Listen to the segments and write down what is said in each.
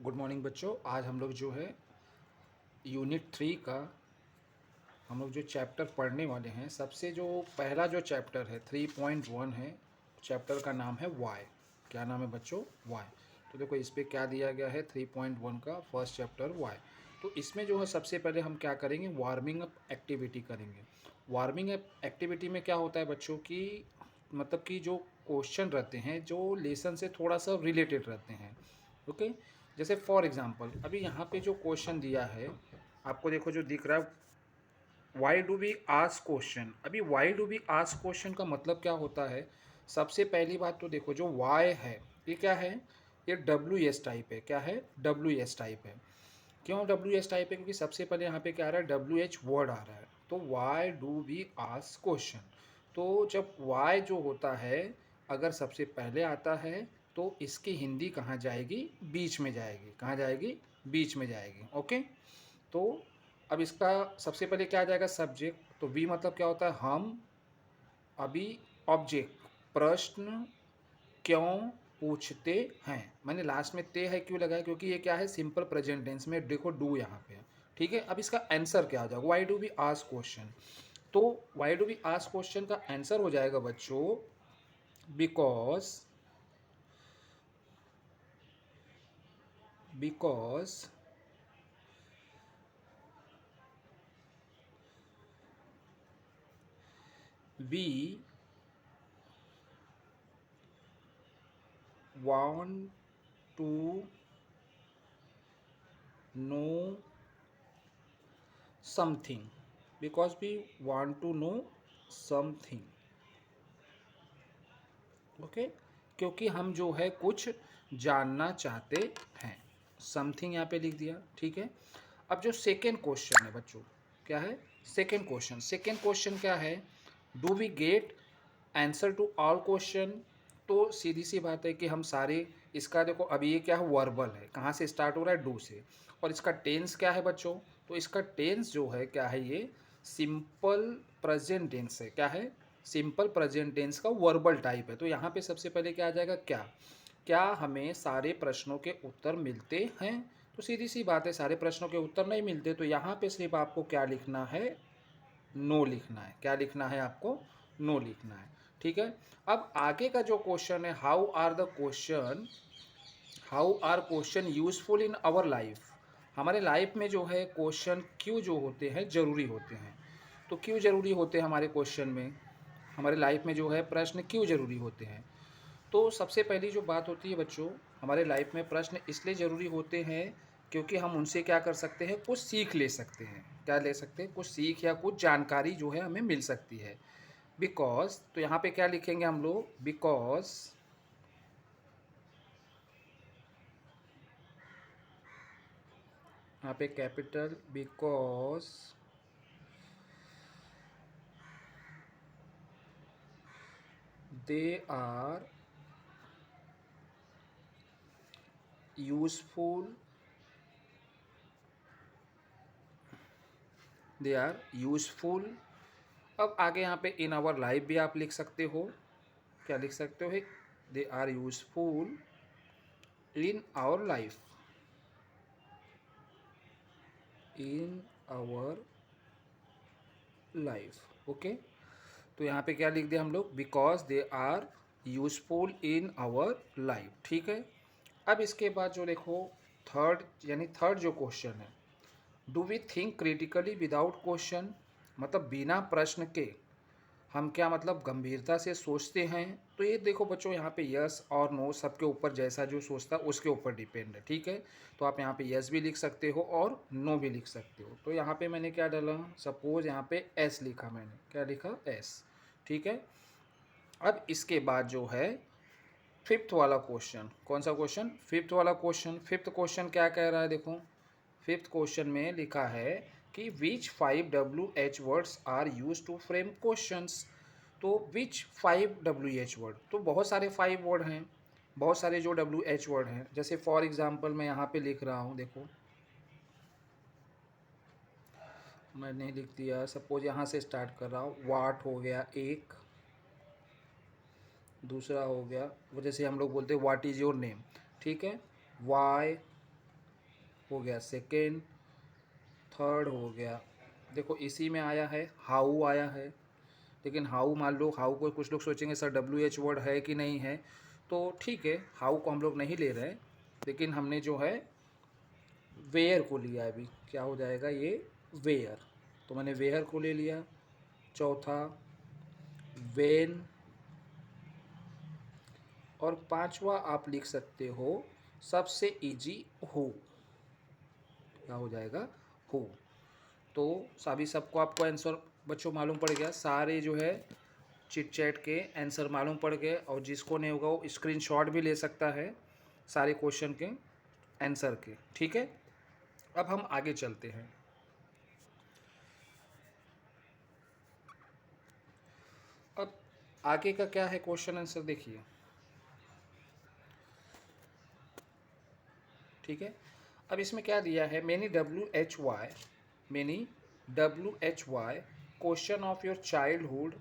Good morning बच्चों। आज हम लोग जो है यूनिट 3 का हम लोग जो चैप्टर पढ़ने वाले हैं, सबसे जो पहला जो चैप्टर है 3.1 है। चैप्टर का नाम है वाई। क्या नाम है बच्चों? वाई। तो देखो इस पे क्या दिया गया है, 3.1 का फर्स्ट चैप्टर वाई। तो इसमें जो है सबसे पहले हम क्या करेंगे, वार्मिंग अप एक्टिविटी करेंगे। वार्मिंग अप एक्टिविटी में क्या होता है बच्चों की, मतलब कि जो क्वेश्चन रहते हैं जो लेसन से थोड़ा सा रिलेटेड रहते हैं। ओके। जैसे फॉर एग्जांपल अभी यहाँ पे जो क्वेश्चन दिया है, आपको देखो जो दिख रहा है, why do we ask question. अभी why do we ask question का मतलब क्या होता है? सबसे पहली बात तो देखो जो वाई है ये क्या है, ये डब्ल्यू एस टाइप है। क्या है? डब्ल्यू एस टाइप है। क्यों डब्ल्यू एस टाइप है? क्योंकि सबसे पहले यहाँ पे क्या आ रहा है, डब्ल्यू एच वर्ड आ रहा है। तो why do we ask question. तो जब वाई जो होता है अगर सबसे पहले आता है तो इसकी हिंदी कहाँ जाएगी? बीच में जाएगी। कहाँ जाएगी? बीच में जाएगी। ओके। तो अब इसका सबसे पहले क्या आ जाएगा? सब्जेक्ट। तो वी मतलब क्या होता है? हम। अभी ऑब्जेक्ट, प्रश्न क्यों पूछते हैं। मैंने लास्ट में ते है क्यों लगाया? क्योंकि ये क्या है, सिंपल प्रेजेंट टेंस में। देखो डू यहाँ पे है। ठीक है। अब इसका आंसर क्या आ जाएगा? Why do we ask question. तो why do we ask question का आंसर हो जाएगा बच्चों, because we want to know something, because we want to know something। Okay. क्योंकि हम जो है कुछ जानना चाहते हैं। समथिंग यहाँ पे लिख दिया। ठीक है। अब जो सेकेंड क्वेश्चन है बच्चों, क्या है? सेकेंड क्वेश्चन क्या है? Do we get answer to all question. तो सीधी सी बात है कि हम सारे, इसका देखो अभी ये क्या है, वर्बल है। कहाँ से स्टार्ट हो रहा है? डू से। और इसका टेंस क्या है बच्चों? तो इसका टेंस जो है क्या है, ये सिंपल प्रेजेंट टेंस है। क्या है? सिंपल प्रेजेंट टेंस का वर्बल टाइप है। तो यहाँ पे सबसे पहले क्या आ जाएगा? क्या। क्या हमें सारे प्रश्नों के उत्तर मिलते हैं? तो सीधी सी बात है, सारे प्रश्नों के उत्तर नहीं मिलते। तो यहाँ पे सिर्फ आपको क्या लिखना है? नो लिखना है। क्या लिखना है आपको? नो लिखना है। ठीक है। अब आगे का जो क्वेश्चन है, how are question useful in our life. हमारे लाइफ में जो है क्वेश्चन क्यों जो होते हैं, जरूरी होते हैं। तो क्यों जरूरी होते हैं हमारे क्वेश्चन में, हमारे लाइफ में जो है प्रश्न क्यों जरूरी होते हैं? तो सबसे पहली जो बात होती है बच्चों, हमारे लाइफ में प्रश्न इसलिए ज़रूरी होते हैं क्योंकि हम उनसे क्या कर सकते हैं, कुछ सीख ले सकते हैं। क्या ले सकते हैं? कुछ सीख या कुछ जानकारी जो है हमें मिल सकती है। बिकॉज, तो यहाँ पे क्या लिखेंगे हम लोग? बिकॉज यहाँ पे capital, because they are useful, they are useful. अब आगे यहाँ पे इन आवर लाइफ भी आप लिख सकते हो। क्या लिख सकते हो? They are useful in our life, in our life. Okay. तो यहाँ पे क्या लिख दिया हम लोग? Because they are useful in our life. ठीक है। अब इसके बाद जो देखो थर्ड, यानी थर्ड जो क्वेश्चन है, do we think critically without question. मतलब बिना प्रश्न के हम क्या, मतलब गंभीरता से सोचते हैं। तो ये देखो बच्चों, यहाँ पे यस और नो सबके ऊपर, जैसा जो सोचता है उसके ऊपर डिपेंड है। ठीक है। तो आप यहाँ पे यस भी लिख सकते हो और नो भी लिख सकते हो। तो यहाँ पे मैंने क्या डाला, सपोज यहाँ पे एस लिखा। मैंने क्या लिखा? एस। ठीक है। अब इसके बाद जो है फिफ्थ वाला क्वेश्चन, कौन सा क्वेश्चन? फिफ्थ वाला क्वेश्चन। फिफ्थ क्वेश्चन क्या कह रहा है देखो, फिफ्थ क्वेश्चन में लिखा है कि which 5 WH words are use to frame questions. तो विच 5 WH वर्ड, तो बहुत सारे 5 वर्ड हैं, बहुत सारे जो WH वर्ड हैं। जैसे फॉर एग्जांपल मैं यहाँ पे लिख रहा हूँ, देखो मैंने लिख दिया, सपोज यहाँ से स्टार्ट कर रहा हूँ। वाट हो गया एक, दूसरा हो गया वो जैसे हम लोग बोलते हैं व्हाट इज़ योर नेम। ठीक है। वाई, हो गया सेकेंड, थर्ड हो गया। देखो इसी में आया है हाउ आया है, लेकिन हाउ मान लो हाउ को कुछ लोग सोचेंगे सर WH वर्ड है कि नहीं है, तो ठीक है हाउ को हम लोग नहीं ले रहे हैं, लेकिन हमने जो है वेयर को लिया है। अभी क्या हो जाएगा ये वेयर, तो मैंने वेयर को ले लिया। चौथा वेन, और पांचवा आप लिख सकते हो सबसे इजी हो, क्या हो जाएगा हो। तो सभी सबको आपको आंसर बच्चों मालूम पड़ गया, सारे जो है चिट चैट के आंसर मालूम पड़ गए, और जिसको नहीं होगा वो स्क्रीनशॉट भी ले सकता है सारे क्वेश्चन के आंसर के, ठीक है। अब हम आगे चलते हैं। अब आगे का क्या है क्वेश्चन आंसर देखिए, ठीक है। अब इसमें क्या दिया है, many WHY question of your childhood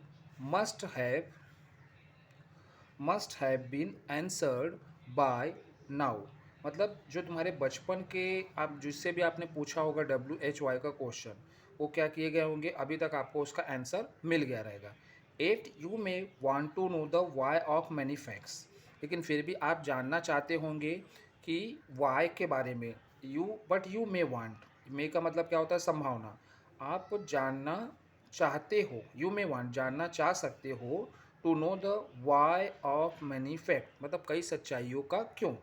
must have been answered by now. मतलब जो तुम्हारे बचपन के आप जिससे भी आपने पूछा होगा WHY का क्वेश्चन, वो क्या किए गए होंगे, अभी तक आपको उसका आंसर मिल गया रहेगा। At you may want to know the why of many facts, लेकिन फिर भी आप जानना चाहते होंगे कि वाई के बारे में। यू मे वांट, मे का मतलब क्या होता है संभावना, आप जानना चाहते हो, यू मे वांट जानना चाह सकते हो, to know the why of many fact मतलब कई सच्चाइयों का क्यों।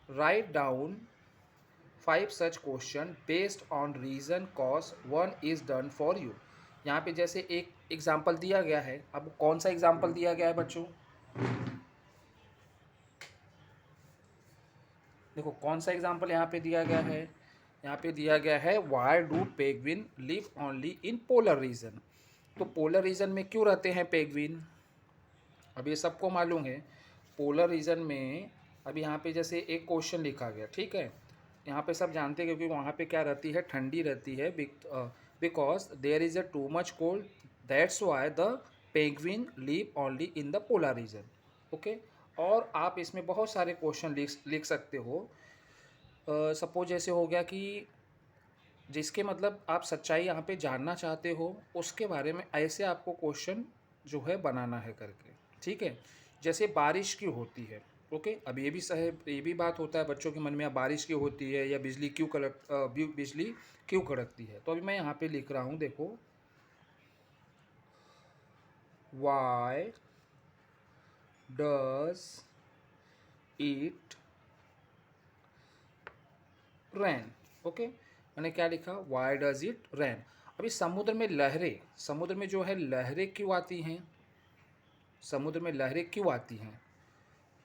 Write down 5 such question based on reason cause one is done for you. यहाँ पे जैसे एक एग्जाम्पल दिया गया है, अब कौन सा एग्जाम्पल दिया गया है बच्चों, देखो कौन सा एग्जाम्पल यहाँ पे दिया गया है, यहाँ पे दिया गया है why do penguin live only in polar region. तो पोलर रीजन में क्यों रहते हैं पेंगुइन, अब ये सबको मालूम है पोलर रीजन में। अब यहाँ पे जैसे एक क्वेश्चन लिखा गया, ठीक है, यहाँ पे सब जानते हैं क्योंकि वहाँ पे क्या रहती है, ठंडी रहती है, because there is a too much cold, that's why the penguin live only in the polar region. Okay, और आप इसमें बहुत सारे क्वेश्चन लिख सकते हो। सपोज जैसे हो गया कि जिसके मतलब आप सच्चाई यहाँ पे जानना चाहते हो उसके बारे में ऐसे आपको क्वेश्चन जो है बनाना है करके, ठीक है। जैसे बारिश क्यों होती है, ओके, अब ये भी सही, ये भी बात होता है बच्चों के मन में, अब बारिश क्यों होती है या बिजली क्यों कड़कती है। तो अभी मैं यहाँ पे लिख रहा हूँ, देखो why does it rain, okay, मैंने क्या लिखा, वाई डज इट रैन। अभी समुद्र में लहरें, समुद्र में जो है लहरें क्यों आती हैं, समुद्र में लहरें क्यों आती हैं,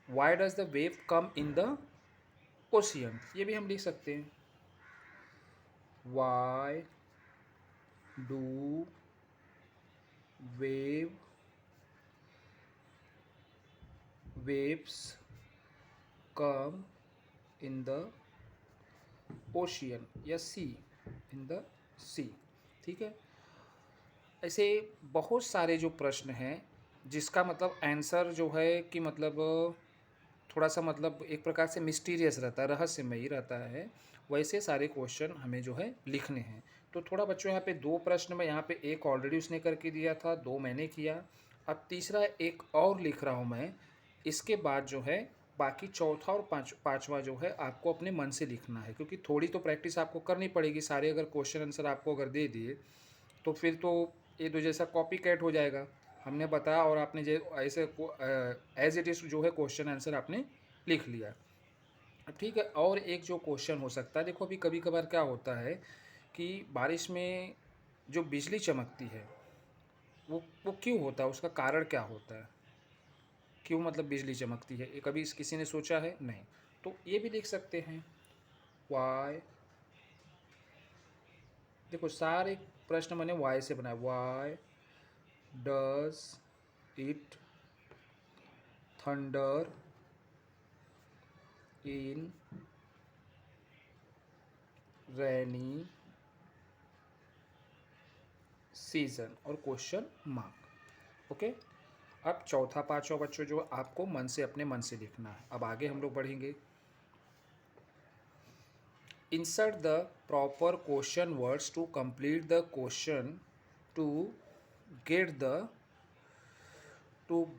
why does the wave come in the ocean, ये भी हम लिख सकते हैं, why do waves come in the ocean या सी, इन द सी, ठीक है। ऐसे बहुत सारे जो प्रश्न हैं जिसका मतलब आंसर जो है कि मतलब थोड़ा सा मतलब एक प्रकार से मिस्टीरियस रहता है, रहस्यमयी रहता है, वैसे सारे क्वेश्चन हमें जो है लिखने हैं। तो थोड़ा बच्चों यहाँ पे 2 प्रश्न में, यहाँ पे एक ऑलरेडी उसने करके दिया था, 2 मैंने किया, अब तीसरा एक और लिख रहा हूँ मैं। इसके बाद जो है बाकी चौथा और पाँचवा जो है आपको अपने मन से लिखना है, क्योंकि थोड़ी तो प्रैक्टिस आपको करनी पड़ेगी। सारे अगर क्वेश्चन आंसर आपको अगर दे दिए तो फिर तो ये दो जैसा कॉपी कैट हो जाएगा, हमने बताया और आपने ऐसे एज इट इज़ जो है क्वेश्चन आंसर आपने लिख लिया। अब ठीक है, और एक जो क्वेश्चन हो सकता है, देखो अभी कभी कभार क्या होता है कि बारिश में जो बिजली चमकती है वो क्यों होता है, उसका कारण क्या होता है, क्यों मतलब बिजली चमकती है, ये कभी किसी ने सोचा है, नहीं। तो ये भी लिख सकते हैं, वाई, देखो सारे प्रश्न मैंने वाई से बनाया, Y does it thunder in rainy season, और क्वेश्चन मार्क, ओके। अब चौथा पांचवा बच्चों जो आपको मन से अपने मन से लिखना है। अब आगे हम लोग बढ़ेंगे। insert the proper question words to complete the question to get the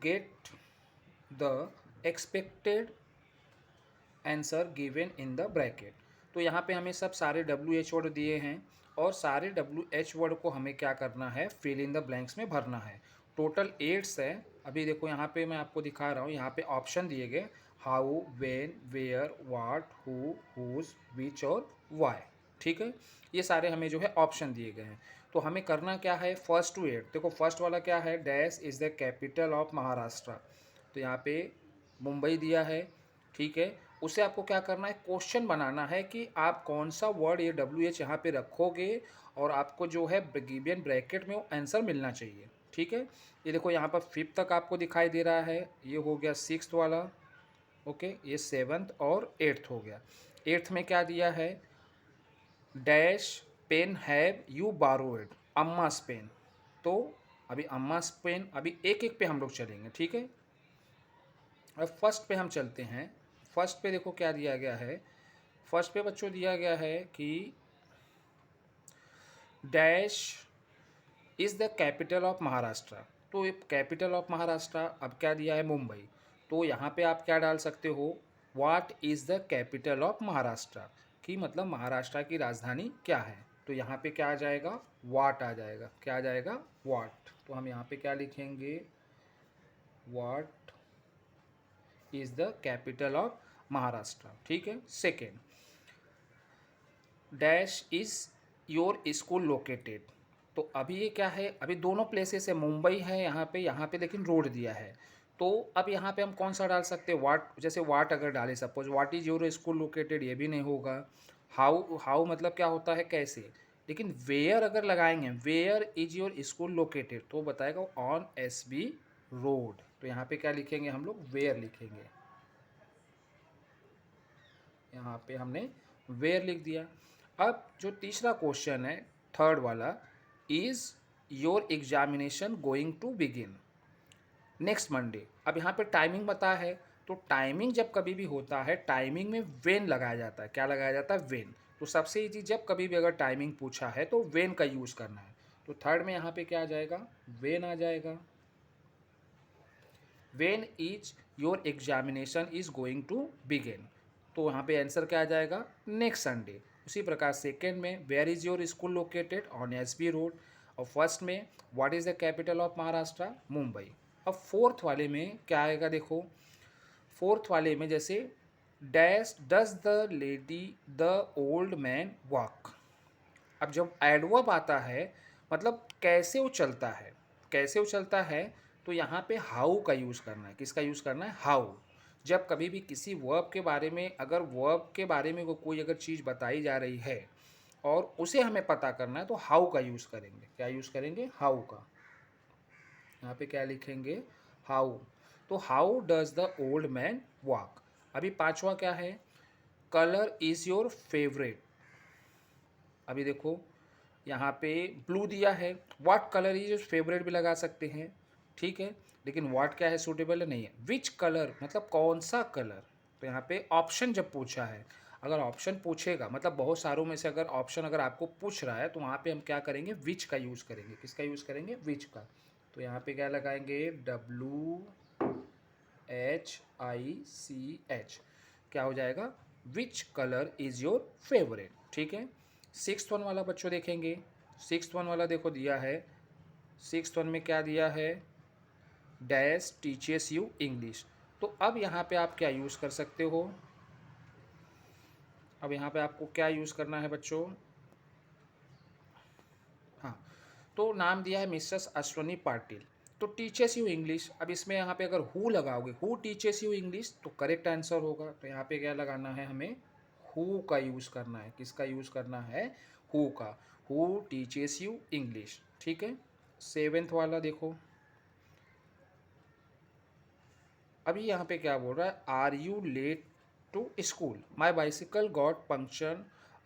get the expected answer given in the bracket. तो यहाँ पे हमें सब सारे WH वर्ड दिए हैं और सारे WH वर्ड को हमें क्या करना है, फिल इन द ब्लैंक्स में भरना है। टोटल 8 है। अभी देखो यहाँ पे मैं आपको दिखा रहा हूँ, यहाँ पे ऑप्शन दिए गए how, when, where, what, who, whose, which और वाई। ठीक है, ये सारे हमें जो है ऑप्शन दिए गए हैं। तो हमें करना क्या है, फर्स्ट टू 8। देखो फर्स्ट वाला क्या है, dash is the capital of Maharashtra. तो यहाँ पे मुंबई दिया है। ठीक है, उसे आपको क्या करना है, क्वेश्चन बनाना है कि आप कौन सा वर्ड ये WH यहाँ पे रखोगे और आपको जो है गिवन ब्रैकेट में वो आंसर मिलना चाहिए। ठीक है, ये देखो यहाँ पर 5th तक आपको दिखाई दे रहा है, ये हो गया 6th वाला। ओके, ये 7th और 8th हो गया। 8th में क्या दिया है, dash pen have you borrowed, Amma's pen. तो अभी अम्मास पेन, अभी एक एक पे हम लोग चलेंगे। ठीक है, अब फर्स्ट पे हम चलते हैं। फर्स्ट पे देखो क्या दिया गया है, फर्स्ट पे बच्चों दिया गया है कि dash is the capital of Maharashtra. तो ये कैपिटल ऑफ महाराष्ट्र, अब क्या दिया है, मुंबई। तो यहाँ पे आप क्या डाल सकते हो, what is the capital of Maharashtra, कि मतलब महाराष्ट्र की राजधानी क्या है। तो यहाँ पे क्या आ जाएगा, वाट आ जाएगा। क्या आ जाएगा, वाट। तो हम यहाँ पे क्या लिखेंगे, what is the capital of Maharashtra. ठीक है, second, dash is your school located. तो अभी ये क्या है, अभी दोनों प्लेसेस है, मुंबई है यहाँ पे लेकिन रोड दिया है। तो अब यहाँ पे हम कौन सा डाल सकते हैं, वाट। जैसे वाट अगर डाले, suppose what is your school located, ये भी नहीं होगा। हाउ, हाउ मतलब क्या होता है, कैसे। लेकिन वेयर अगर लगाएंगे, where is your school located, तो बताएगा ऑन SB रोड। तो यहाँ पे क्या लिखेंगे हम लोग, वेयर लिखेंगे। यहाँ पे हमने वेयर लिख दिया। अब जो तीसरा क्वेश्चन है, थर्ड वाला, is your examination going to begin next Monday. अब यहाँ पे टाइमिंग बता है, तो टाइमिंग जब कभी भी होता है, टाइमिंग में वेन लगाया जाता है। क्या लगाया जाता है, वेन। तो सबसे ईजी, जब कभी भी अगर टाइमिंग पूछा है तो वेन का यूज़ करना है। तो थर्ड में यहाँ पे क्या आ जाएगा, वेन आ जाएगा। When is your examination is going to begin, तो यहाँ पे आंसर क्या आ जाएगा, नेक्स्ट संडे। उसी प्रकार सेकेंड में, where is your school located, on SB road. और फर्स्ट में, what is the capital of Maharashtra, Mumbai. अब फोर्थ वाले में क्या आएगा, देखो फोर्थ वाले में जैसे dash does the lady the old man walk. अब जब एडवर्ब आता है, मतलब कैसे वो चलता है, कैसे वो चलता है, तो यहाँ पे हाउ का यूज़ करना है। किसका यूज़ करना है, हाउ। जब कभी भी किसी वर्ब के बारे में, अगर वर्ब के बारे में कोई अगर चीज़ बताई जा रही है और उसे हमें पता करना है, तो हाउ का यूज़ करेंगे। क्या यूज़ करेंगे, हाउ का। यहाँ पे क्या लिखेंगे, हाउ। तो how does the old man walk. अभी पांचवा क्या है, कलर इज़ योर फेवरेट। अभी देखो यहाँ पे ब्लू दिया है, व्हाट कलर इज फेवरेट भी लगा सकते हैं। ठीक है, लेकिन व्हाट क्या है, सूटेबल नहीं है। विच कलर मतलब कौन सा कलर। तो यहाँ पे ऑप्शन जब पूछा है, अगर ऑप्शन पूछेगा, मतलब बहुत सारों में से अगर ऑप्शन अगर आपको पूछ रहा है, तो वहाँ पे हम क्या करेंगे, विच का यूज़ करेंगे। किसका यूज़ करेंगे, विच का। तो यहाँ पे क्या लगाएंगे, WHICH। क्या हो जाएगा, which colour is your favourite. ठीक है, सिक्स्थ वन वाला बच्चों देखेंगे। सिक्स्थ वन वाला देखो दिया है, सिक्स्थ वन में क्या दिया है, डैश टीचेस यू इंग्लिश। तो अब यहाँ पे आप क्या यूज़ कर सकते हो, अब यहाँ पे आपको क्या यूज़ करना है बच्चों। हाँ, तो नाम दिया है मिसेस अश्वनी पाटिल, तो टीचेस यू इंग्लिश। अब इसमें यहाँ पे अगर हु लगाओगे, हु टीचेस यू इंग्लिश, तो करेक्ट आंसर होगा। तो यहाँ पे क्या लगाना है, हमें हु का यूज़ करना है। किसका यूज़ करना है, हु का। Who teaches you English. ठीक है, सेवेंथ वाला देखो, अभी यहाँ पे क्या बोल रहा है, are you late to school, my bicycle got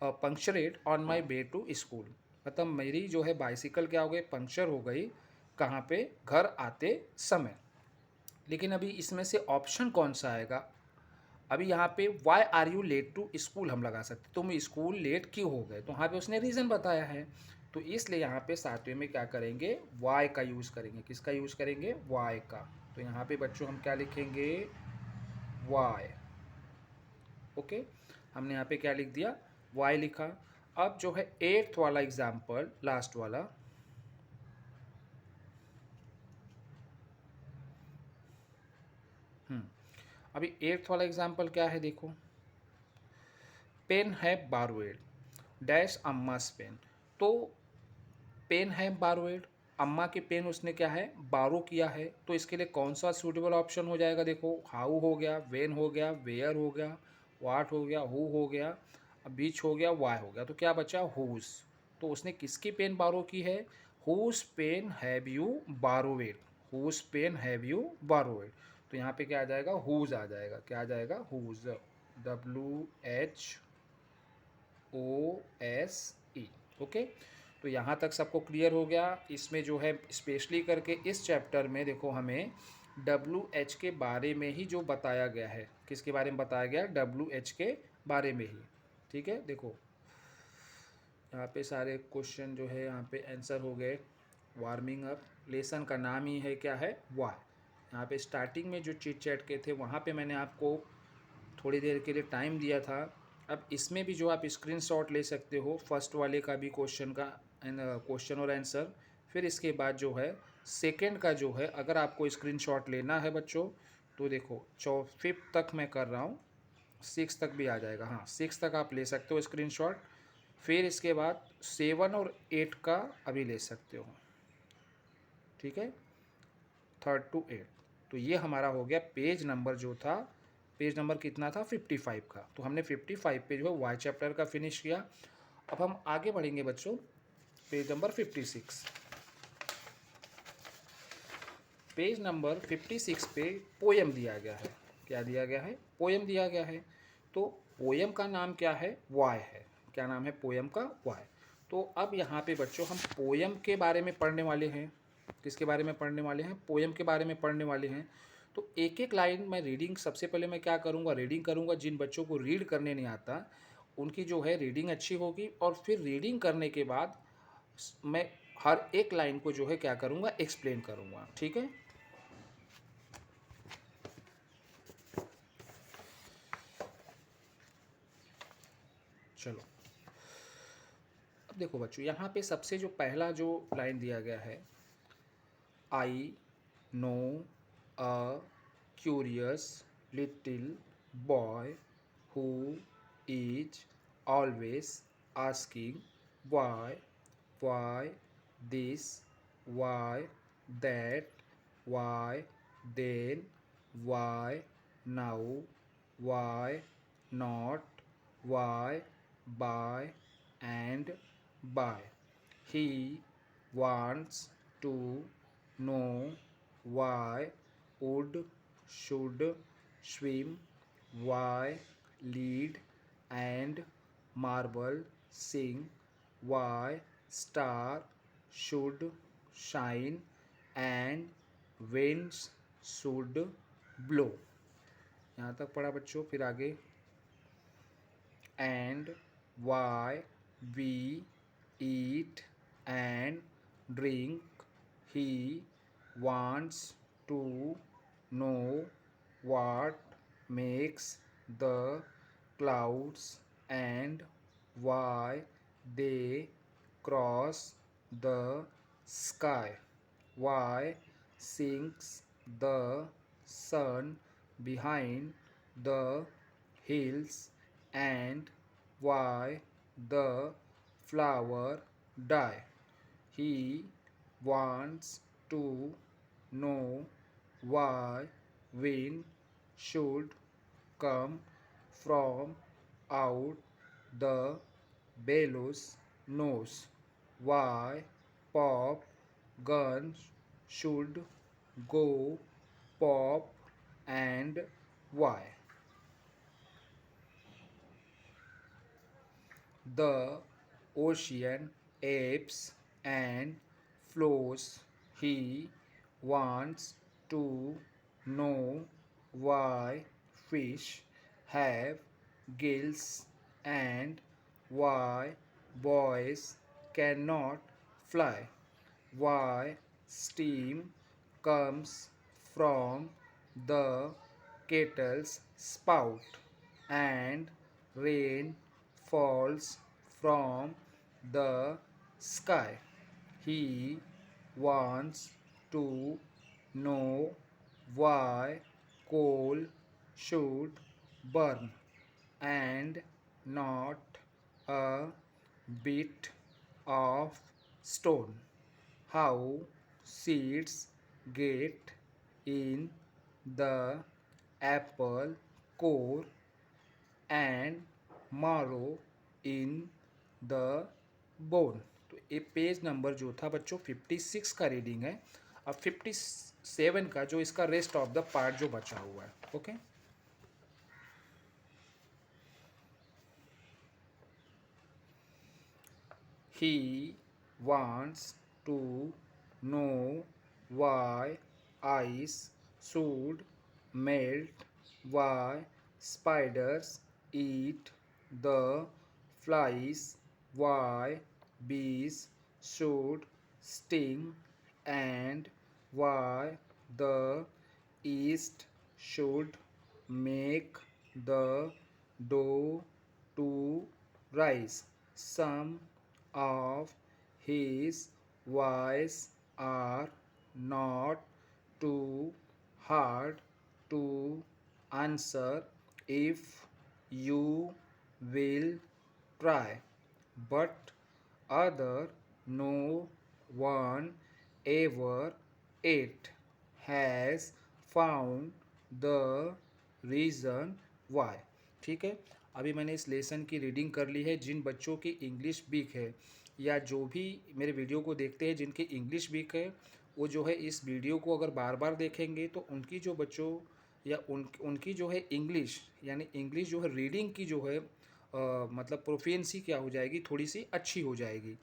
punctured on my way to school. मतलब मेरी जो है बाइसिकल क्या हो गई, पंक्चर हो गई, कहाँ पे, घर आते समय। लेकिन अभी इसमें से ऑप्शन कौन सा आएगा, अभी यहाँ पे why are you late to school हम लगा सकते, तुम स्कूल लेट क्यों हो गए, तो यहाँ पे उसने रीज़न बताया है। तो इसलिए यहाँ पे सातवें में क्या करेंगे, वाई का यूज़ करेंगे। किसका यूज़ करेंगे, वाई का। तो यहाँ पे बच्चों हम क्या लिखेंगे, वाई। ओके, हमने यहाँ पे क्या लिख दिया, वाई लिखा। अब जो है एट्थ वाला एग्जाम्पल, लास्ट वाला, अभी एट्थ वाला एग्जाम्पल क्या है देखो, पेन है बारोवेड डैश अम्मास पेन। तो पेन है बारोवेड, अम्मा के पेन उसने क्या है, बारो किया है। तो इसके लिए कौन सा सूटेबल ऑप्शन हो जाएगा, देखो हाउ हो गया, वेन हो गया, वेयर हो गया, वाट हो गया, हु हो गया, बीच हो गया, वाई हो गया। तो क्या बचा, हुज। तो उसने किसकी पेन बारो की है, whose pen have you borrowed, whose pen have you borrowed. तो यहाँ पे क्या आ जाएगा, हुज आ जाएगा। क्या आ जाएगा, हुज, WHOSE। ओके, तो यहाँ तक सबको क्लियर हो गया। इसमें जो है स्पेशली करके इस चैप्टर में देखो हमें WH के बारे में ही जो बताया गया है, किसके बारे में बताया गया, WH के बारे में ही। ठीक है, देखो यहाँ पे सारे क्वेश्चन जो है यहाँ पे आंसर हो गए। वार्मिंग अप, लेसन का नाम ही है क्या है, वाह। यहाँ पे स्टार्टिंग में जो चिट चैट के थे वहाँ पे मैंने आपको थोड़ी देर के लिए टाइम दिया था। अब इसमें भी जो आप स्क्रीनशॉट ले सकते हो फर्स्ट वाले का भी क्वेश्चन का, क्वेश्चन और आंसर। फिर इसके बाद जो है सेकंड का जो है, अगर आपको स्क्रीनशॉट लेना है बच्चों, तो देखो फिफ्थ तक मैं कर रहा हूँ, सिक्स तक भी आ जाएगा, हाँ सिक्स तक आप ले सकते हो स्क्रीनशॉट। फिर इसके बाद सेवन और एट का अभी ले सकते हो। ठीक है, थर्ड टू एट। तो ये हमारा हो गया पेज नंबर जो था, पेज नंबर कितना था, 55 का। तो हमने 55 पे जो है वाई चैप्टर का फिनिश किया। अब हम आगे बढ़ेंगे बच्चों, पेज नंबर 56। पेज नंबर 56 पे पोएम दिया गया है। क्या दिया गया है, पोएम दिया गया है। तो पोएम का नाम क्या है, वाई है। क्या नाम है पोएम का, वाई। तो अब यहाँ पे बच्चों हम पोएम के बारे में पढ़ने वाले हैं। किसके बारे में पढ़ने वाले हैं, पोएम के बारे में पढ़ने वाले हैं। तो एक एक लाइन में रीडिंग, सबसे पहले मैं क्या करूँगा, रीडिंग करूँगा। जिन बच्चों को रीड करने नहीं आता उनकी जो है रीडिंग अच्छी होगी, और फिर रीडिंग करने के बाद मैं हर एक लाइन को जो है क्या करूँगा, एक्सप्लेन करूँगा। ठीक है, चलो। अब देखो बच्चों, यहाँ पे सबसे जो पहला जो लाइन दिया गया है, I know a curious little boy who is always asking why this, why that, why then, why now, why not, why by and by. He wants to know why wood should swim, why lead and marble sing, why star should shine and winds should blow। यहाँ तक पढ़ा बच्चों। फिर आगे, and why we eat and drink. He wants to know what makes the clouds and why they cross the sky. Why sinks the sun behind the hills and why the flower die. He wants to know why wind should come from out the bellows nose, why pop guns should go pop and why. The ocean ebbs and flows. He wants to know why fish have gills and why boys cannot fly, why steam comes from the kettle's spout and rain falls from the sky. He wants to know why coal should burn and not a bit of stone. How seeds get in the apple core and marrow in the bone। तो ये page number जो था बच्चों 56 का reading है। अब 57 का जो इसका रेस्ट ऑफ द पार्ट जो बचा हुआ है। Okay, he wants to know why ice should melt, why spiders eat the flies, why bees should sting, and why the yeast should make the dough to rise. Some of his whys are not too hard to answer if you will try, but other no one ever ate has found the reason why। ठीक है, अभी मैंने इस lesson की reading कर ली है। जिन बच्चों की इंग्लिश वीक है या जो भी मेरे वीडियो को देखते हैं जिनकी इंग्लिश वीक है, वो जो है इस वीडियो को अगर बार बार देखेंगे तो उनकी जो बच्चों या उनकी जो है इंग्लिश यानी इंग्लिश जो है रीडिंग की जो है मतलब प्रोफिशिएंसी क्या हो जाएगी, थोड़ी सी अच्छी हो जाएगी।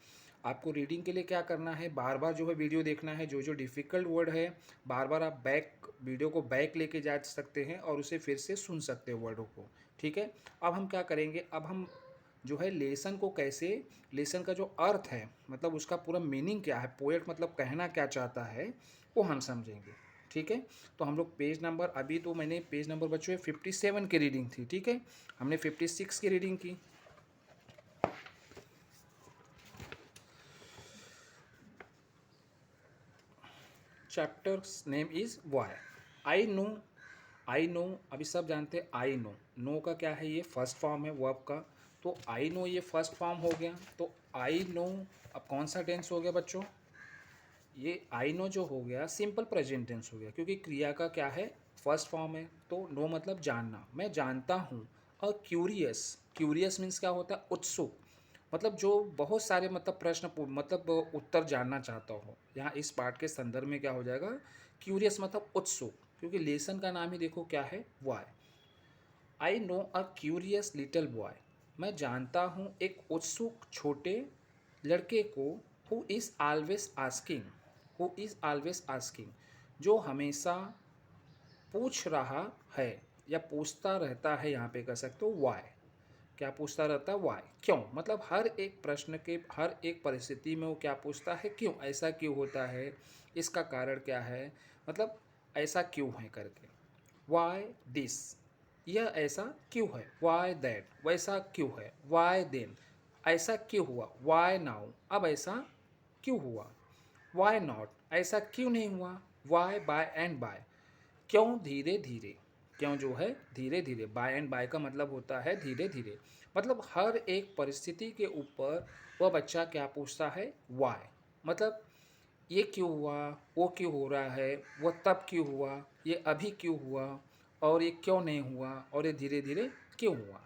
आपको रीडिंग के लिए क्या करना है, बार बार जो है वीडियो देखना है। जो जो डिफ़िकल्ट वर्ड है बार बार आप वीडियो को बैक लेके जा सकते हैं और उसे फिर से सुन सकते हैं वर्डों को। ठीक है, अब हम क्या करेंगे, अब हम जो है लेसन को कैसे, लेसन का जो अर्थ है मतलब उसका पूरा मीनिंग क्या है, पोएट मतलब कहना क्या चाहता है, वो हम समझेंगे। ठीक है, तो हम लोग पेज नंबर, अभी तो मैंने पेज नंबर बच्चों 57 की रीडिंग थी। ठीक है, हमने 56 की रीडिंग की। Chapter name is why. I know अभी सब जानते हैं। आई नो का क्या है, ये फर्स्ट फॉर्म है वर्ब का। तो आई नो ये फर्स्ट फॉर्म हो गया। तो आई नो अब कौन सा टेंस हो गया बच्चों, ये आई नो जो हो गया सिंपल प्रेजेंट टेंस हो गया, क्योंकि क्रिया का क्या है फर्स्ट फॉर्म है। तो नो मतलब जानना, मैं जानता हूँ। और क्यूरियस, क्यूरियस मीन्स क्या होता है, उत्सुक, मतलब जो बहुत सारे मतलब प्रश्न मतलब उत्तर जानना चाहता हो। यहाँ इस पार्ट के संदर्भ में क्या हो जाएगा, क्यूरियस मतलब उत्सुक, क्योंकि लेसन का नाम ही देखो क्या है, why. I know a curious little boy, मैं जानता हूँ एक उत्सुक छोटे लड़के को। Who is always asking, who is always asking, जो हमेशा पूछ रहा है या पूछता रहता है। यहाँ पे कह सकते हो वाई, क्या पूछता रहता है, वाई, क्यों, मतलब हर एक प्रश्न के हर एक परिस्थिति में वो क्या पूछता है, क्यों, ऐसा क्यों होता है, इसका कारण क्या है, मतलब ऐसा क्यों है करके। वाई दिस, यह ऐसा क्यों है। वाई दैट, वैसा क्यों है। वाई देन, ऐसा क्यों हुआ। वाई नाउ, अब ऐसा क्यों हुआ। वाई नॉट, ऐसा क्यों नहीं हुआ। वाई बाय एंड बाय, क्यों धीरे धीरे, क्यों जो है धीरे धीरे। बाय एंड बाय का मतलब होता है धीरे धीरे, मतलब हर एक परिस्थिति के ऊपर वह बच्चा क्या पूछता है, वाई, मतलब ये क्यों हुआ, वो क्यों हो रहा है, वो तब क्यों हुआ, ये अभी क्यों हुआ, और ये क्यों नहीं हुआ, और ये धीरे धीरे क्यों हुआ।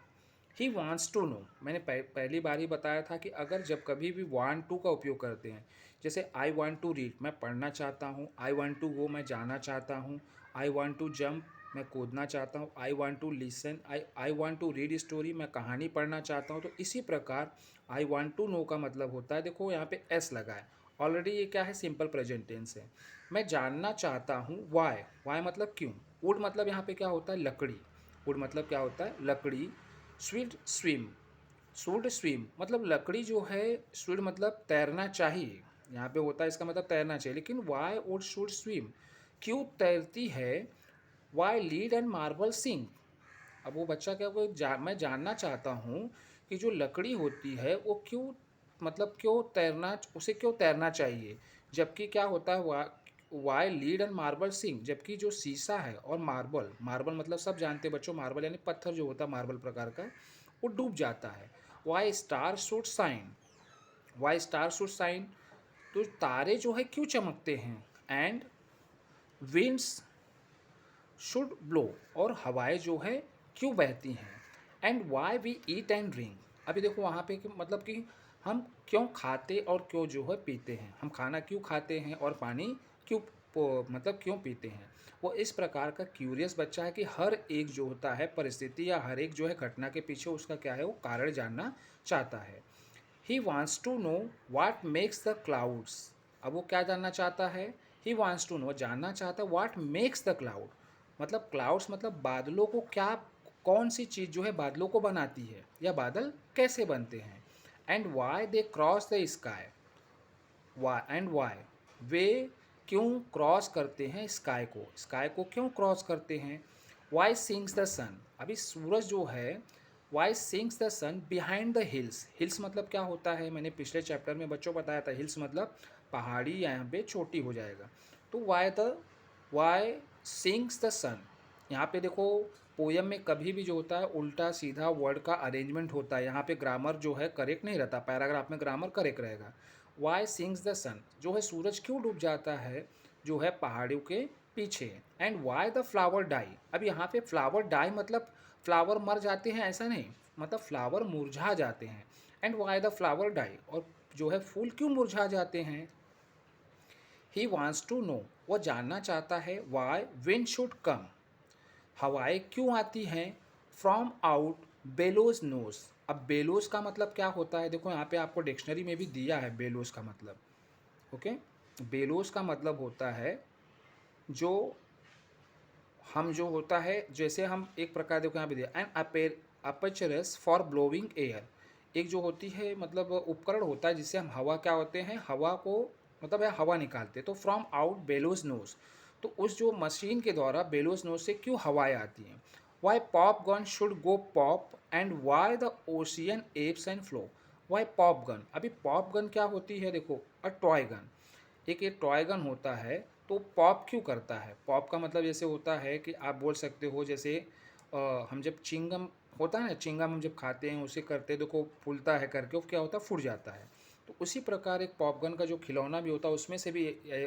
ही वॉन्ट्स टू नो, मैंने पहली बार ही बताया था कि अगर जब कभी भी वांट टू का उपयोग करते हैं, जैसे आई वांट टू रीड, मैं पढ़ना चाहता हूँ। आई वांट टू गो, मैं जाना चाहता हूँ। आई वांट टू जंप, मैं कूदना चाहता हूँ। I want to listen, I want to read story, मैं कहानी पढ़ना चाहता हूँ। तो इसी प्रकार आई वांट टू नो का मतलब होता है, देखो यहाँ पे एस लगा है ऑलरेडी, ये क्या है, सिंपल प्रेजेंट टेंस है। मैं जानना चाहता हूँ वाई, वाई मतलब क्यों। वुड मतलब यहाँ पे क्या होता है, लकड़ी, वुड मतलब क्या होता है, लकड़ी। शुड स्विम, शुड स्विम मतलब लकड़ी जो है, शुड मतलब तैरना चाहिए, यहाँ पे होता है इसका मतलब तैरना चाहिए। लेकिन वाई वुड शुड स्विम, क्यों तैरती है। Why lead and marble sink, अब वो बच्चा क्या वो मैं जानना चाहता हूँ कि जो लकड़ी होती है वो क्यों, मतलब क्यों तैरना, उसे क्यों तैरना चाहिए। जबकि क्या होता है, why lead and marble sink, जबकि जो शीशा है और मार्बल, मार्बल मतलब सब जानते हैं बच्चों, मार्बल यानी पत्थर जो होता है मार्बल प्रकार का, वो डूब जाता है। Why star should shine, why star should shine, तो तारे जो है क्यों चमकते हैं। एंड विंड्स शुड ब्लो, और हवाएं जो है क्यों बहती हैं। And why we eat and drink, अभी देखो वहाँ पे मतलब कि हम क्यों खाते और क्यों जो है पीते हैं, हम खाना क्यों खाते हैं और पानी क्यों मतलब क्यों पीते हैं। वो इस प्रकार का क्यूरियस बच्चा है कि हर एक जो होता है परिस्थिति या हर एक जो है घटना के पीछे उसका क्या है, वो कारण जानना चाहता है। He wants to know what makes the clouds, अब वो क्या जानना चाहता है, ही वॉन्ट्स टू नो जानना चाहता है वाट मेक्स द क्लाउड, मतलब क्लाउड्स मतलब बादलों को क्या, कौन सी चीज़ जो है बादलों को बनाती है या बादल कैसे बनते हैं। And why they cross the sky, why and why, वे क्यों क्रॉस करते हैं स्काई को क्यों क्रॉस करते हैं। वाई सिंक्स द सन, अभी सूरज जो है, why sinks the sun behind the hills, hills मतलब क्या होता है, मैंने पिछले चैप्टर में बच्चों बताया था, हिल्स मतलब पहाड़ी, यहाँ पे छोटी हो जाएगा। तो वाई सिंक्स द सन, यहाँ पे देखो पोयम में कभी भी जो होता है उल्टा सीधा वर्ड का अरेंजमेंट होता है, यहाँ पे ग्रामर जो है करेक्ट नहीं रहता, पैराग्राफ में ग्रामर करेक्ट रहेगा। वाई सिंक्स द सन, जो है सूरज क्यों डूब जाता है, जो है पहाड़ियों के पीछे। And why the flower die, अब यहाँ पे फ्लावर डाई मतलब फ्लावर मर जाते हैं ऐसा नहीं, मतलब फ्लावर मुरझा जाते हैं। And why the flower die, और जो है फूल क्यों मुरझा जाते हैं। ही वॉन्ट्स टू नो, वो जानना चाहता है वाई विंड शुड कम, हवाएं क्यों आती हैं। फ्रॉम आउट बेलोज नोज, अब बेलोज का मतलब क्या होता है, देखो यहाँ पे आपको डिक्शनरी में भी दिया है बेलोज का मतलब। ओके, बेलोज का मतलब होता है जो हम जो होता है, जैसे हम एक प्रकार देखो यहाँ पे दिया एन अपेचरस फॉर ब्लोइंग एयर, एक जो होती है मतलब उपकरण होता है जिससे हम हवा क्या होते हैं, हवा को मतलब है हवा निकालते हैं। तो फ्रॉम आउट बेलोज नोज, तो उस जो मशीन के द्वारा बेलोज नोज से क्यों हवाएं आती हैं। Why pop gun should go pop and why the ocean ebbs and flow, why pop gun, अभी पॉप गन क्या होती है, देखो अ टॉय गन, एक ये टॉय गन होता है, तो पॉप क्यों करता है। पॉप का मतलब जैसे होता है कि आप बोल सकते हो जैसे हम जब चिंगम होता है ना, चिंगम हम जब खाते हैं उसे करते हैं देखो फूलता है करके, वो क्या होता है फूट जाता है। तो उसी प्रकार एक पॉप गन का जो खिलौना भी होता है उसमें से भी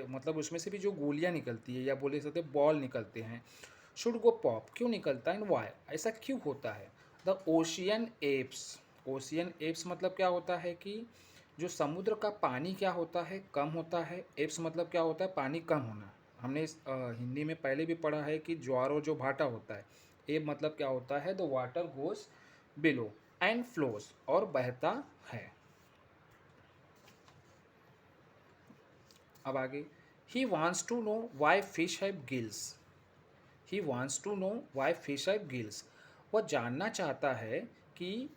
मतलब उसमें से भी जो गोलियां निकलती है या बोले सकते बॉल निकलते हैं। शुड गो पॉप क्यों निकलता है एंड वाई, ऐसा क्यों होता है। The ocean apps, ocean apps मतलब क्या होता है कि जो समुद्र का पानी क्या होता है, कम होता है। एप्स मतलब क्या होता है, पानी कम होना। हमने हिंदी में पहले भी पढ़ा है कि ज्वार और जो भाटा होता है। एप मतलब क्या होता है, the water goes below and flows, और बहता है। अब आगे, he wants to know why fish have gills, he wants to know why fish have gills, वह जानना चाहता है कि,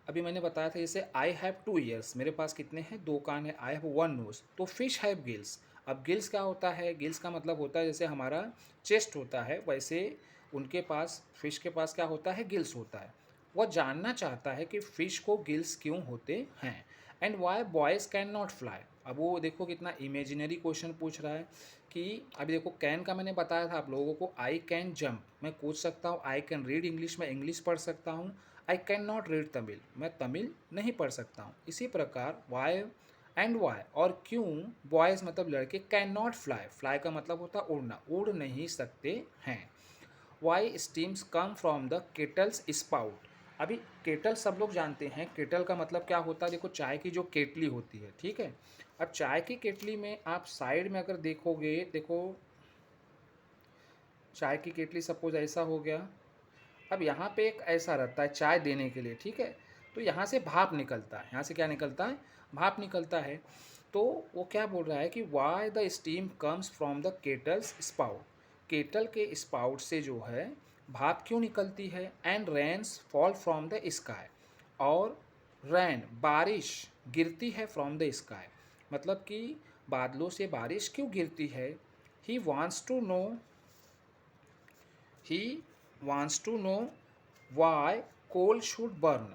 अभी मैंने बताया था जैसे आई हैव 2 ईयर्स, मेरे पास कितने हैं, 2 कान है। आई हैव 1 नोज, तो फिश हैव गिल्स। अब गिल्स क्या होता है, गिल्स का मतलब होता है जैसे हमारा चेस्ट होता है वैसे उनके पास, फिश के पास क्या होता है, गिल्स होता है। वह जानना चाहता है कि फ़िश को गिल्स क्यों होते हैं। And why boys can not fly, अब वो देखो कितना इमेजिनरी क्वेश्चन पूछ रहा है कि अभी देखो कैन का मैंने बताया था आप लोगों को, आई कैन जंप मैं कूद सकता हूँ, आई कैन रीड इंग्लिश मैं इंग्लिश पढ़ सकता हूँ, I can not read Tamil मैं तमिल नहीं पढ़ सकता हूँ। इसी प्रकार वाई एंड वाई और क्यों बॉयज़ मतलब लड़के कैन नॉट फ्लाई, फ्लाई का मतलब होता है उड़ना, उड़ नहीं सकते हैं। Why steams come from the kettle's spout, अभी केटल सब लोग जानते हैं, केटल का मतलब क्या होता है, देखो चाय की जो केटली होती है, ठीक है। अब चाय की केटली में आप साइड में अगर देखोगे, देखो चाय की केटली सपोज ऐसा हो गया। अब यहाँ पे एक ऐसा रहता है चाय देने के लिए, ठीक है। तो यहाँ से भाप निकलता है, यहाँ से क्या निकलता है, भाप निकलता है। तो वो क्या बोल रहा है कि why the steam comes from the kettle's spout, kettle के स्पाउट से जो है भाप क्यों निकलती है, and rains fall from the sky, और रैन बारिश गिरती है फ्रॉम द स्काई, मतलब कि बादलों से बारिश क्यों गिरती है। He wants to know he wants to know why coal should burn,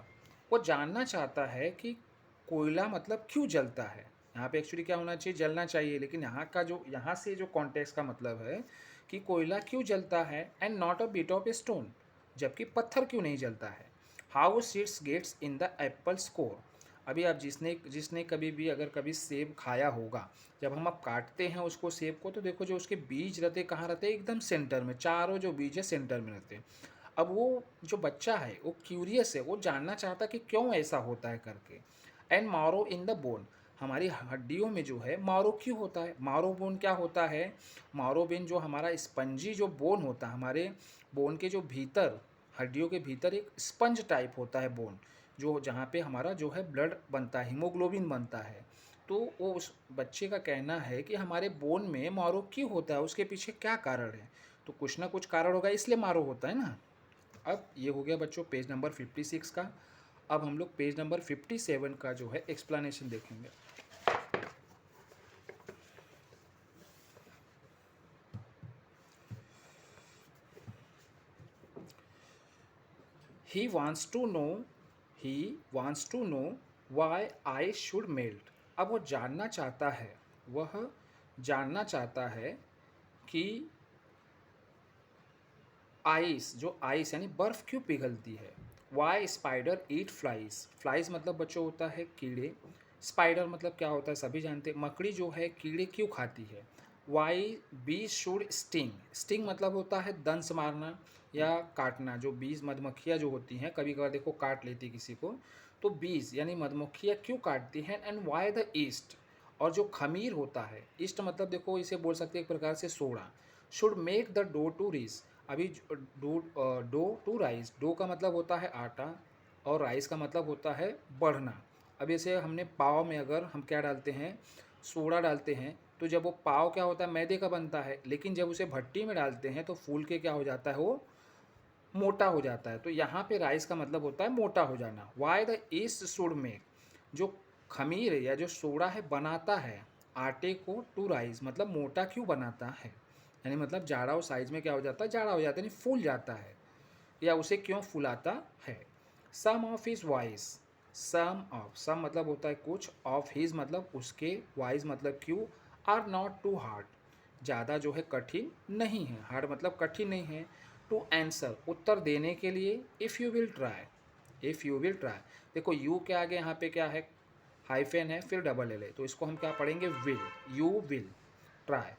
वो जानना चाहता है कि कोयला मतलब क्यों जलता है। यहाँ पे एक्चुअली क्या होना चाहिए, जलना चाहिए, लेकिन यहाँ से जो कॉन्टेक्स्ट का मतलब है कि कोयला क्यों जलता है, and not a bit of stone, जबकि पत्थर क्यों नहीं जलता है। How seeds gets in the apple score, अभी आप जिसने जिसने कभी भी अगर कभी सेब खाया होगा, जब हम अब काटते हैं उसको सेब को, तो देखो जो उसके बीज रहते कहाँ रहते हैं, एकदम सेंटर में, चारों जो बीज है सेंटर में रहते हैं। अब वो जो बच्चा है वो क्यूरियस है, वो जानना चाहता है कि क्यों ऐसा होता है करके। एंड मारो इन द बोन, हमारी हड्डियों में जो है मारो क्यों होता है, मारो बोन क्या होता है, मारो बोन जो हमारा स्पंजी जो बोन होता है, हमारे बोन के जो भीतर, हड्डियों के भीतर एक स्पंज टाइप होता है बोन, जो जहाँ पे हमारा जो है ब्लड बनता है, हीमोग्लोबिन बनता है। तो वो उस बच्चे का कहना है कि हमारे बोन में मारो क्यों होता है, उसके पीछे क्या कारण है। तो कुछ ना कुछ कारण होगा, इसलिए मारो होता है ना। अब ये हो गया बच्चों पेज नंबर 56 का। अब हम लोग पेज नंबर 57 का जो है एक्सप्लेनेशन देखेंगे। He wants to know he wants to know why I should melt, अब वो जानना चाहता है, वह जानना चाहता है कि आइस, जो आइस यानी बर्फ़ क्यों पिघलती है। वाई स्पाइडर ईट फ्लाइज, फ्लाइज मतलब बच्चों होता है कीड़े, स्पाइडर मतलब क्या होता है सभी जानते हैं, मकड़ी जो है कीड़े क्यों खाती है। वाई बीज शुड स्टिंग, स्टिंग मतलब होता है दंश मारना या काटना, जो बीज मधुमक्खियाँ जो होती हैं कभी कभार देखो काट लेती किसी को, तो बीज यानी मधुमक्खियाँ क्यों काटती हैं। एंड वाई द ईस्ट, और जो खमीर होता है, ईस्ट मतलब देखो इसे बोल सकते हैं एक प्रकार से soda, should make the dough to reach, अभी डो टू राइस, डो का मतलब होता है आटा और राइस का मतलब होता है बढ़ना। अब जैसे हमने पाव में अगर हम क्या डालते हैं, सोडा डालते हैं, तो जब वो पाव क्या होता है मैदे का बनता है, लेकिन जब उसे भट्टी में डालते हैं तो फूल के क्या हो जाता है, वो मोटा हो जाता है। तो यहाँ पे राइस का मतलब होता है मोटा हो जाना। Why the east should make, जो खमीर या जो सोडा है बनाता है आटे को टू राइस, मतलब मोटा क्यों बनाता है, यानी मतलब जाड़ा और साइज में क्या हो जाता है, जाड़ा हो जाता है, यानी फूल जाता है, या उसे क्यों फुलाता है। सम ऑफ हिज वाइज, सम मतलब होता है कुछ, ऑफ हिज मतलब उसके, वाइज मतलब क्यों, आर नॉट टू हार्ड, ज़्यादा जो है कठिन नहीं है, हार्ड मतलब कठिन नहीं है। टू आंसर उत्तर देने के लिए, if you will try, if you will try, देखो यू के आगे यहाँ पे क्या है, हाइफेन है, फिर डबल एल है, तो इसको हम क्या पढ़ेंगे, विल, यू विल ट्राई,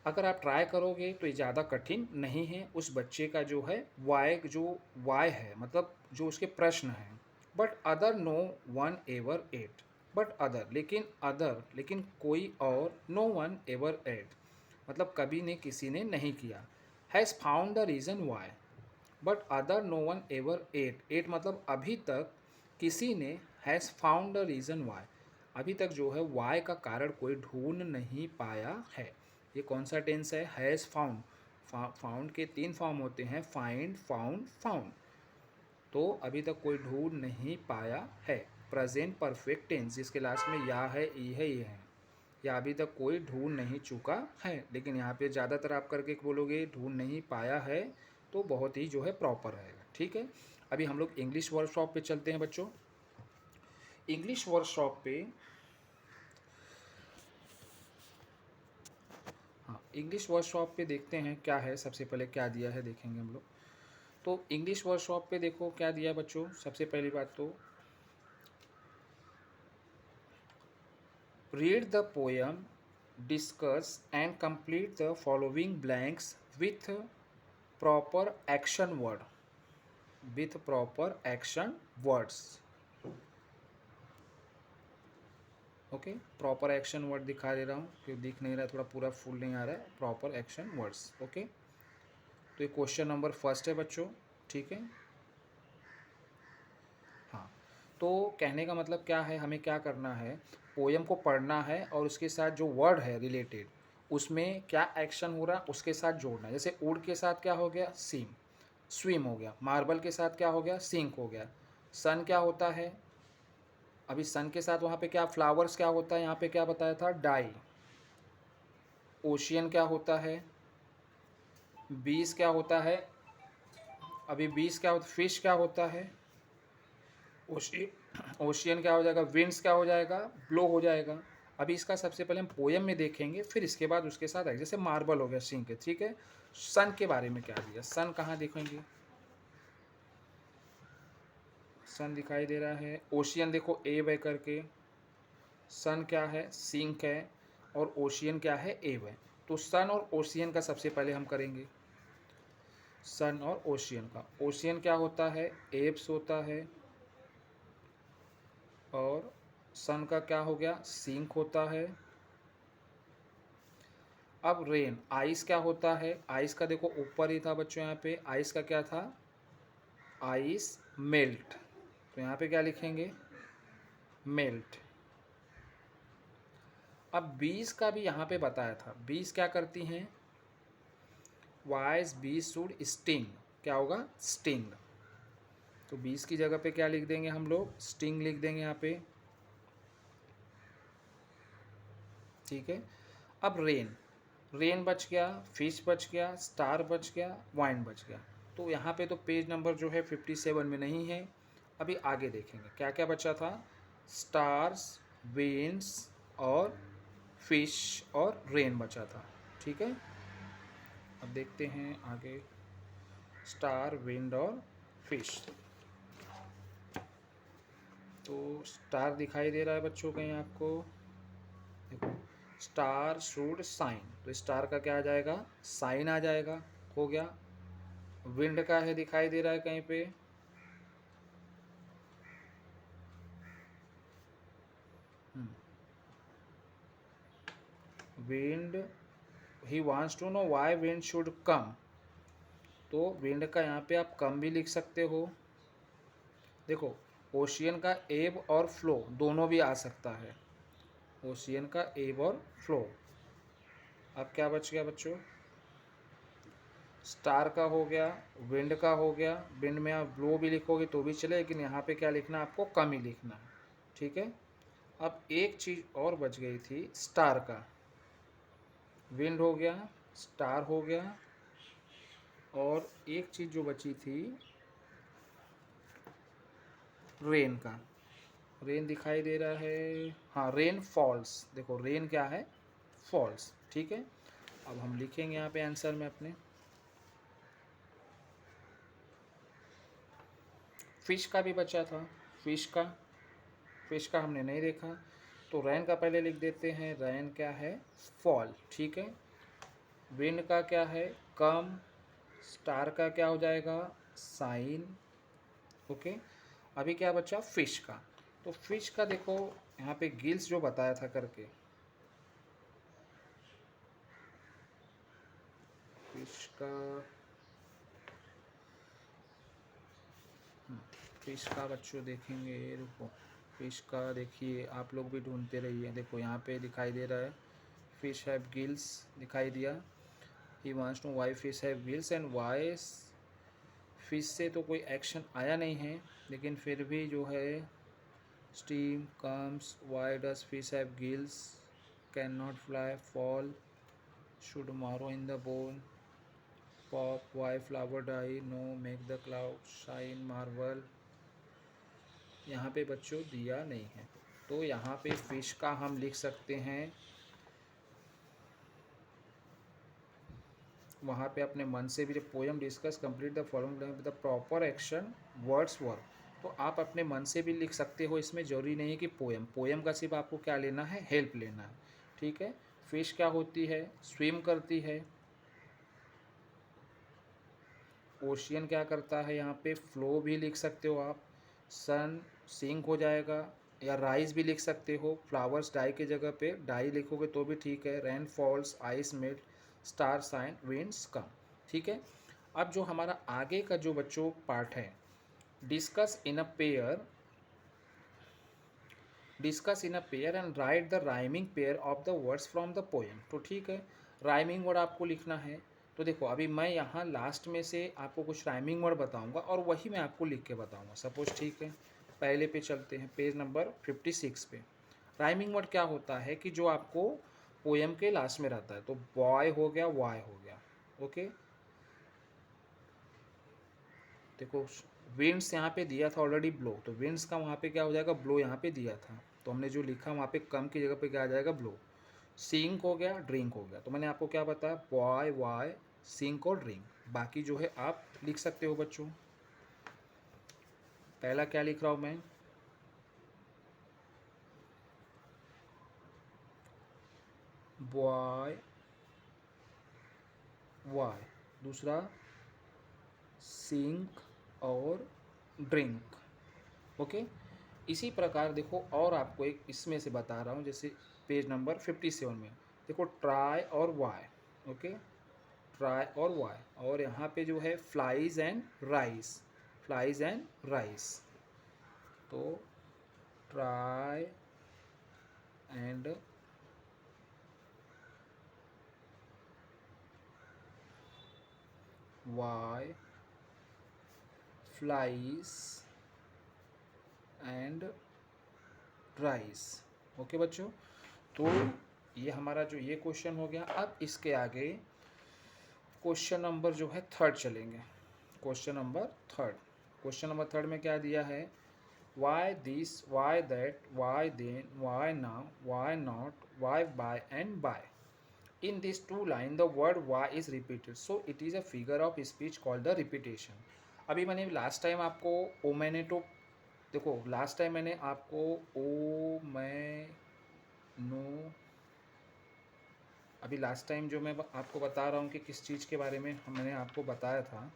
अगर आप ट्राई करोगे तो ये ज़्यादा कठिन नहीं है। उस बच्चे का जो है वाई है मतलब जो उसके प्रश्न हैं। But other no one ever ate, but other लेकिन कोई और, नो वन एवर एट मतलब कभी ने किसी ने नहीं किया। Has found the reason why, but other no one ever ate, ate मतलब अभी तक किसी ने, has found the reason why, अभी तक जो है वाई का कारण कोई ढूंढ नहीं पाया है। ये कौन सा टेंस है, हैज़ फाउंड, फाउंड के तीन फॉर्म होते हैं, फाइंड, फाउंड, फाउंड, तो अभी तक कोई ढूंढ नहीं पाया है। प्रेजेंट परफेक्ट टेंस जिसके लास्ट में या है, ई है, ये है, या अभी तक कोई ढूंढ नहीं चुका है, लेकिन यहाँ पे ज़्यादातर आप करके बोलोगे ढूंढ नहीं पाया है, तो बहुत ही जो है प्रॉपर रहेगा। ठीक है, अभी हम लोग इंग्लिश वर्कशॉप पे चलते हैं बच्चों। इंग्लिश वर्कशॉप पे, हाँ इंग्लिश वर्कशॉप पे देखते हैं क्या है, सबसे पहले क्या दिया है देखेंगे हम लोग। तो इंग्लिश वर्कशॉप पे देखो क्या दिया बच्चों, सबसे पहली बात तो read the poem, discuss and complete the following blanks with proper action word, with proper action words. Okay, proper action word दिखा दे रहा हूँ क्योंकि दिख नहीं रहा है, थोड़ा पूरा फुल नहीं आ रहा है, प्रॉपर एक्शन वर्ड्स। ओके, तो ये क्वेश्चन नंबर फर्स्ट है बच्चों। ठीक है, हाँ, तो कहने का मतलब क्या है, हमें क्या करना है, पोएम को पढ़ना है और उसके साथ जो वर्ड है रिलेटेड, उसमें क्या एक्शन हो रहा उसके साथ जोड़ना है। जैसे वुड के साथ क्या हो गया, स्विम हो गया। मार्बल के साथ क्या हो गया, सिंक हो गया। सन क्या होता है, अभी सन के साथ वहाँ पे क्या फ्लावर्स क्या होता है, यहाँ पे क्या बताया था, डाई। ओशियन क्या होता है, बीस क्या होता है, अभी बीस क्या होता, फिश क्या होता है, ओशियन क्या हो जाएगा, विंड्स क्या हो जाएगा, ब्लो हो जाएगा। अभी इसका सबसे पहले हम पोयम में देखेंगे, फिर इसके बाद उसके साथ आएगा। जैसे मार्बल हो गया, सिंक है, ठीक है। सन के बारे में क्या दिया, सन कहाँ देखेंगे, सन दिखाई दे रहा है। ओशियन देखो एव है करके, सन क्या है, सिंक है, और ओशियन क्या है, एव है। तो सन और ओशियन का सबसे पहले हम करेंगे, सन और ओशियन का। ओशियन क्या होता है, एब्स होता है, और सन का क्या हो गया, सिंक होता है। अब रेन, आइस क्या होता है, आइस का देखो ऊपर ही था बच्चों, यहाँ पे आइस का क्या था, आइस मेल्ट। तो यहाँ पे क्या लिखेंगे, मेल्ट। अब बीज का भी यहाँ पे बताया था, बीज क्या करती हैं, वाइज बीज शुड स्टिंग, क्या होगा, स्टिंग। तो बीज की जगह पे क्या लिख देंगे हम लोग, स्टिंग लिख देंगे यहाँ पे, ठीक है। अब रेन, रेन बच गया, फिश बच गया, स्टार बच गया, वाइन बच गया। तो यहाँ पे तो पेज नंबर जो है 57 में नहीं है। अभी आगे देखेंगे क्या क्या बचा था, स्टार्स, विंड्स और फिश और रेन बचा था, ठीक है। अब देखते हैं आगे, स्टार, विंड और फिश। तो स्टार दिखाई दे रहा है बच्चों कहीं आपको, देखो, स्टार शुड साइन, तो स्टार का क्या आ जाएगा, साइन आ जाएगा, हो गया। विंड का है, दिखाई दे रहा है कहीं पे, wind, he wants to know why wind should come, तो विंड का यहाँ पे आप कम भी लिख सकते हो। देखो, ओशियन का एब और फ्लो दोनों भी आ सकता है, ओशियन का एब और फ्लो। अब क्या बच गया बच्चों, स्टार का हो गया, विंड का हो गया। विंड में आप ब्लो भी लिखोगे तो भी चले, लेकिन यहाँ पे क्या लिखना है आपको, कम ही लिखना है, ठीक है। अब एक चीज़ और बच गई थी, स्टार का, विंड हो गया, स्टार हो गया, और एक चीज़ जो बची थी, रेन का। रेन दिखाई दे रहा है, हाँ, रेन फॉल्स। देखो रेन क्या है, फॉल्स, ठीक है। अब हम लिखेंगे यहाँ पे आंसर में अपने, फिश का भी बचा था, फिश का हमने नहीं देखा, तो रैन का पहले लिख देते हैं, रैन क्या है, फॉल, ठीक है। विंड का क्या है, कम। स्टार का क्या हो जाएगा, साइन, ओके। अभी क्या बचा, फिश का। तो फिश का देखो यहाँ पे गिल्स जो बताया था करके, फिश का, फिश का बच्चों देखेंगे, रुको, फिश का देखिए, आप लोग भी ढूंढते रहिए। देखो यहाँ पे दिखाई दे रहा है, फिश हैव गिल्स दिखाई दिया, he wants to why fish have gills and why, fish से तो कोई एक्शन आया नहीं है, लेकिन फिर भी जो है, steam comes, why does fish have gills, can not fly, fall, should marrow in the bone, pop, why flower die, no, make the cloud shine, marvel. यहाँ पे बच्चों दिया नहीं है, तो यहाँ पे फिश का हम लिख सकते हैं, वहाँ पे अपने मन से भी, poem discuss complete the following with the proper action words work. तो आप अपने मन से भी लिख सकते हो, इसमें जरूरी नहीं है कि पोएम का सिर्फ आपको क्या लेना है, हेल्प लेना है, ठीक है। फिश क्या होती है, स्विम करती है। ओशियन क्या करता है, यहाँ पे फ्लो भी लिख सकते हो आप। सन, सिंक हो जाएगा, या राइज भी लिख सकते हो। फ्लावर्स डाई की जगह पे डाई लिखोगे तो भी ठीक है। Rain falls, ice melt, star sign, winds come, ठीक है। अब जो हमारा आगे का जो बच्चों पार्ट है, discuss in a pair, discuss in a pair and right the rhyming pair of the words from the poem. तो ठीक है, राइमिंग वर्ड आपको लिखना है। तो देखो अभी मैं यहाँ लास्ट में से आपको कुछ राइमिंग वर्ड बताऊँगा और वही मैं आपको लिख के बताऊँगा। सपोज ठीक है, पहले पे चलते हैं, पेज नंबर 56 पे। राइमिंग वर्ड क्या होता है कि जो आपको पोएम के लास्ट में रहता है। तो बॉय हो गया, वाई हो गया, ओके। देखो विंड्स यहाँ पे दिया था ऑलरेडी ब्लो, तो विंड्स का वहाँ पे क्या हो जाएगा, ब्लो यहाँ पे दिया था, तो हमने जो लिखा वहाँ पे कम की जगह पे क्या आ जाएगा, ब्लो। सिंक हो गया, ड्रिंक हो गया, तो मैंने आपको क्या बताया, बॉय वाई सिंक और ड्रिंक। बाकी जो है आप लिख सकते हो बच्चों। पहला क्या लिख रहा हूँ मैं, बॉय वाई, दूसरा सिंक और ड्रिंक, ओके। इसी प्रकार देखो और आपको एक इसमें से बता रहा हूँ, जैसे पेज नंबर 57 में देखो ट्राई और वाई, ओके, ट्राई और वाई। और यहाँ पे जो है flies and rise, flies and rise, तो try and why, flies and rise, okay बच्चों। तो ये हमारा जो ये क्वेश्चन हो गया। अब इसके आगे क्वेश्चन नंबर जो है थर्ड चलेंगे। Question number third, question number third में क्या दिया है, why this, why that, why then, why now, why not, why by and by. In these two lines, the word why is repeated, so it is a figure of speech called the repetition. अभी मैंने last time आपको ओ मैंने तो देखो last time मैंने आपको ओ मैं no, अभी लास्ट टाइम जो मैं आपको बता रहा हूँ कि किस चीज़ के बारे में मैंने आपको बताया था,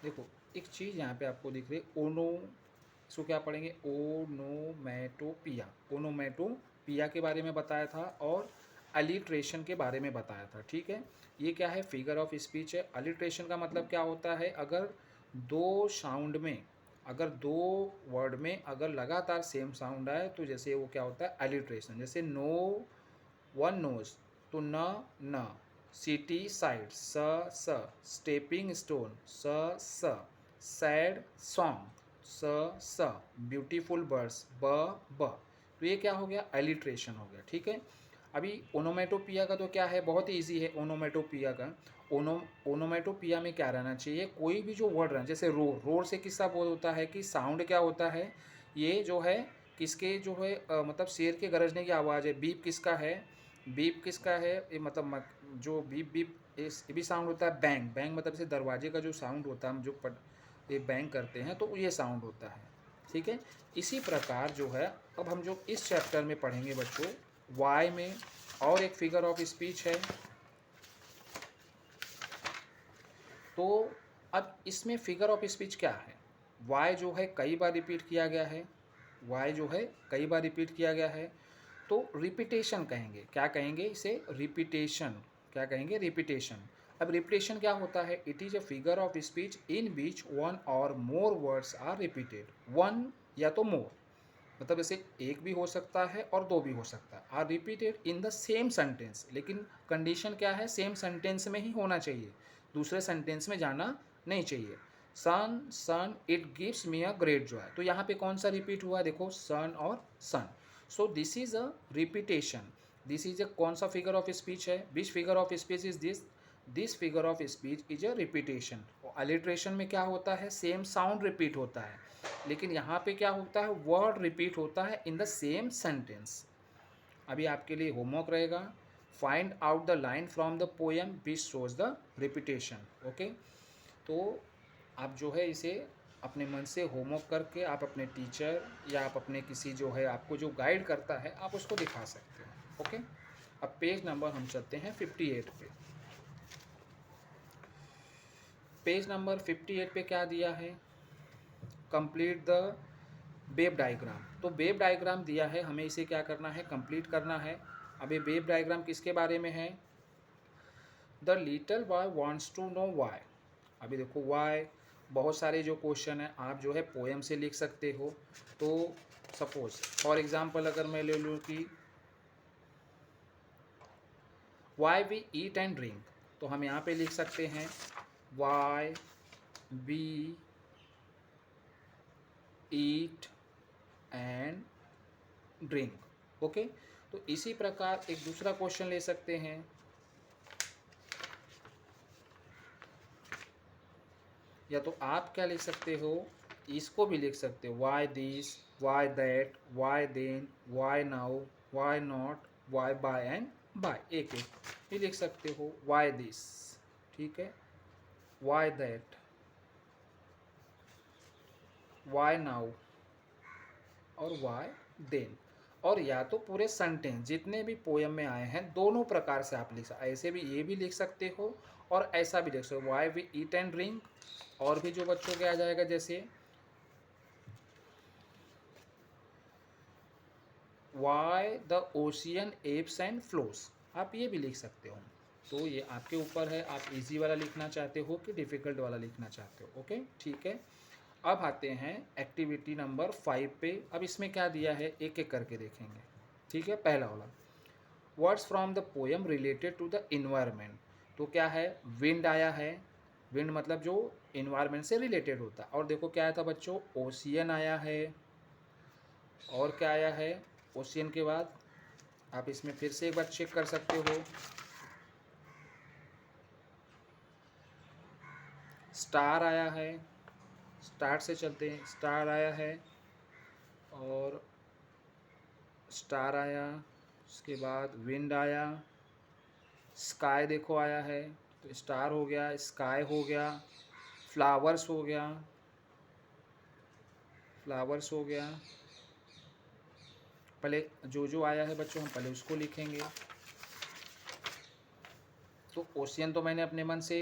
देखो एक चीज़ यहाँ पे आपको दिख रही है, ओनो, इसको क्या पढ़ेंगे, ओनोमेटोपिया। ओनोमेटोपिया के बारे में बताया था और अलिट्रेशन के बारे में बताया था, ठीक है। ये क्या है, फिगर ऑफ स्पीच है। अलिट्रेशन का मतलब क्या होता है, अगर दो साउंड में, अगर दो वर्ड में अगर लगातार सेम साउंड आए तो जैसे वो क्या होता है, अलिट्रेशन। जैसे नो, वन नोज, तो न न, सिटी साइड स, स्टेपिंग स्टोन स, सैड सॉन्ग स, ब्यूटीफुल बर्ड्स ब। तो ये क्या हो गया, एलिट्रेशन हो गया, ठीक है। अभी ओनोमेटोपिया का तो क्या है, बहुत ही ईजी है ओनोमेटोपिया का। ओनोमेटोपिया में क्या रहना चाहिए, कोई भी जो वर्ड रहना, जैसे रोर, रोर से किसका बोल होता है कि साउंड क्या होता है, ये जो है किसके जो है मतलब शेर के गरजने की आवाज़ है। बीप किसका है, बीप किसका है, ये मतलब जो बीप बीप ये भी साउंड होता है। बैंग, बैंग मतलब जैसे दरवाजे का जो साउंड होता है, हम जो ये बैंग करते हैं तो ये साउंड होता है, ठीक है। इसी प्रकार जो है अब हम जो इस चैप्टर में पढ़ेंगे बच्चों, वाई में और एक फिगर ऑफ स्पीच है। तो अब इसमें फिगर ऑफ स्पीच क्या है, वाई जो है कई बार रिपीट किया गया है, वाई जो है कई बार रिपीट किया गया है, तो रिपीटेशन कहेंगे। क्या कहेंगे इसे, रिपीटेशन। क्या कहेंगे, रिपीटेशन। अब रिपीटेशन क्या होता है, it is a figure of speech in which one or more words are repeated. One या तो मोर, मतलब जैसे एक भी हो सकता है और दो भी हो सकता है, are repeated in the same sentence. लेकिन कंडीशन क्या है, सेम सेंटेंस में ही होना चाहिए, दूसरे सेंटेंस में जाना नहीं चाहिए। Sun sun it gives me a great joy, तो यहाँ पे कौन सा रिपीट हुआ, देखो सन और sun. So this is a repetition. This is a कौन सा फिगर ऑफ स्पीच है, which figure of speech is this, this figure of speech is a repetition. Alliteration में क्या होता है, सेम साउंड रिपीट होता है, लेकिन यहाँ पे क्या होता है, वर्ड रिपीट होता है इन द सेम सेंटेंस। अभी आपके लिए होमवर्क रहेगा, find out the line from the poem which shows the repetition, okay. तो आप जो है इसे अपने मन से होमवर्क करके आप अपने टीचर या आप अपने किसी जो है आपको जो गाइड करता है आप उसको दिखा सकते हो, ओके। अब पेज नंबर हम चलते हैं 58 पे। पेज नंबर 58 पे क्या दिया है, कंप्लीट द वेव डायग्राम। तो वेव डायग्राम दिया है, हमें इसे क्या करना है, कंप्लीट करना है। अब ये वेव डायग्राम किसके बारे में है, the little boy wants to know why. अभी देखो वाई, बहुत सारे जो क्वेश्चन है आप जो है पोएम से लिख सकते हो। तो सपोज फॉर एग्जांपल अगर मैं ले लूँ कि why we eat and drink, तो हम यहाँ पे लिख सकते हैं why we eat and drink. Okay, तो इसी प्रकार एक दूसरा क्वेश्चन ले सकते हैं, या तो आप क्या लिख सकते हो, इसको भी लिख सकते हो, why this, why that, why then, why now, why not, why by and by, एक एक भी लिख सकते हो। वाई दिस, ठीक है, वाई दैट, वाई नाउ और वाई देन। और या तो पूरे सेंटेंस जितने भी पोयम में आए हैं दोनों प्रकार से आप लिख सकते, ऐसे भी ये भी लिख सकते हो और ऐसा भी लिख सकते हो, why we eat and drink. और भी जो बच्चों के आ जाएगा जैसे why the ocean ebbs and flows, आप ये भी लिख सकते हो। तो ये आपके ऊपर है, आप इजी वाला लिखना चाहते हो कि डिफ़िकल्ट वाला लिखना चाहते हो। ओके, ठीक है। अब आते हैं एक्टिविटी नंबर 5 पे। अब इसमें क्या दिया है एक एक करके देखेंगे, ठीक है। पहला वाला, words from the poem related to the environment. तो क्या है, विंड आया है, विंड मतलब जो इन्वायरमेंट से रिलेटेड होता है। और देखो क्या आया था बच्चों, ओशियन आया है, और क्या आया है ओशियन के बाद, आप इसमें फिर से एक बार चेक कर सकते हो, स्टार आया है, स्टार से चलते हैं, स्टार आया है और स्टार आया, उसके बाद विंड आया, स्काई देखो आया है, तो स्टार हो गया, स्काई हो गया, फ्लावर्स हो गया, फ्लावर्स हो गया। पहले जो जो आया है बच्चों हम पहले उसको लिखेंगे। तो ओशियन तो मैंने अपने मन से,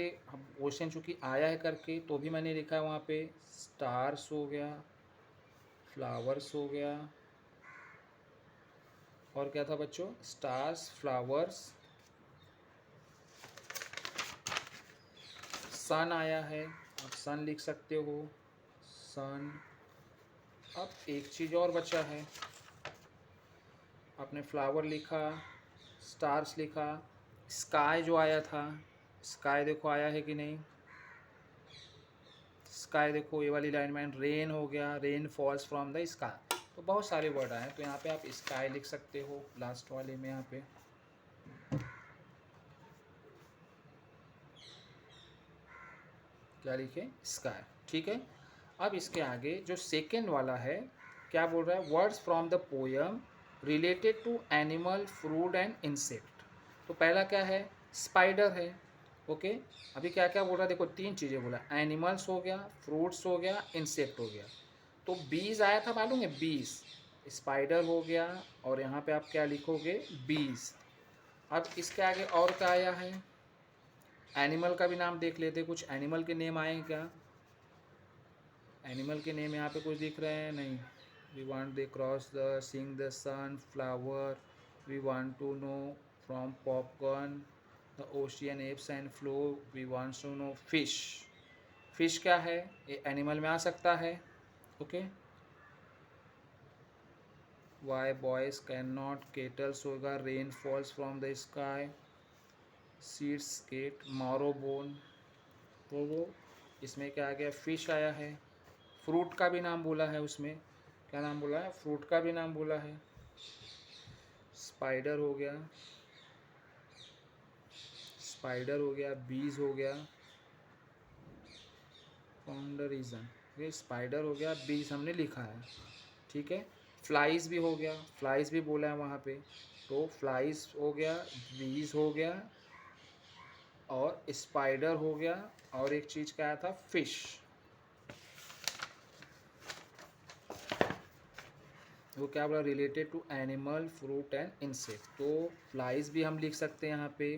ओशियन चूँकि आया है करके तो भी मैंने लिखा है वहाँ पे, स्टार्स हो गया, फ्लावर्स हो गया, और क्या था बच्चों, स्टार्स, फ्लावर्स, सन आया है, आप सन लिख सकते हो, सन। अब एक चीज़ और बचा है, आपने फ्लावर लिखा, स्टार्स लिखा, स्काई जो आया था, स्काई देखो आया है कि नहीं, स्काई देखो ये वाली लाइन में, रेन हो गया, rain falls from the sky. तो बहुत सारे वर्ड आए, तो यहाँ पे आप स्काई लिख सकते हो लास्ट वाले में, यहाँ पे क्या लिखे, स्काई, ठीक है। अब इसके आगे जो सेकेंड वाला है क्या बोल रहा है, words from the poem related to animal, fruit and insect. तो पहला क्या है, स्पाइडर है। ओके, अभी क्या क्या बोल रहा है देखो, तीन चीज़ें बोला, एनिमल्स हो गया, फ्रूट्स हो गया, इंसेक्ट हो गया। तो बीज आया था मालूम है, बीज, स्पाइडर हो गया और यहाँ पे आप क्या लिखोगे, बीज। अब इसके आगे और क्या आया है, एनिमल का भी नाम देख लेते, कुछ एनिमल के नेम आए हैं क्या, एनिमल के नेम यहाँ पे कुछ दिख रहे हैं नहीं। We want they cross the, sing the sun, flower, we want to know from popcorn, the ocean ebbs and flow, we want to know fish. Fish क्या है, ये एनिमल में आ सकता है। Okay, why boys can not, kettles होगा, rain falls from the sky, seeds get, marrow bone. तो वो इसमें क्या आ गया, फिश आया है। फ्रूट का भी नाम बोला है उसमें, क्या नाम बोला है, फ्रूट का भी नाम बोला है, स्पाइडर हो गया, स्पाइडर हो गया, बीज हो गया, फाउंड द रीज़न, ये स्पाइडर हो गया, बीज हमने लिखा है, ठीक है। फ्लाइज भी हो गया, फ्लाइज भी बोला है वहाँ पे, तो फ्लाइज हो गया, बीज हो गया और स्पाइडर हो गया, और एक चीज़ क्या आया था, फिश। वो क्या बोला, related to animal, fruit and insect. तो फ्लाइज भी हम लिख सकते हैं यहाँ पे,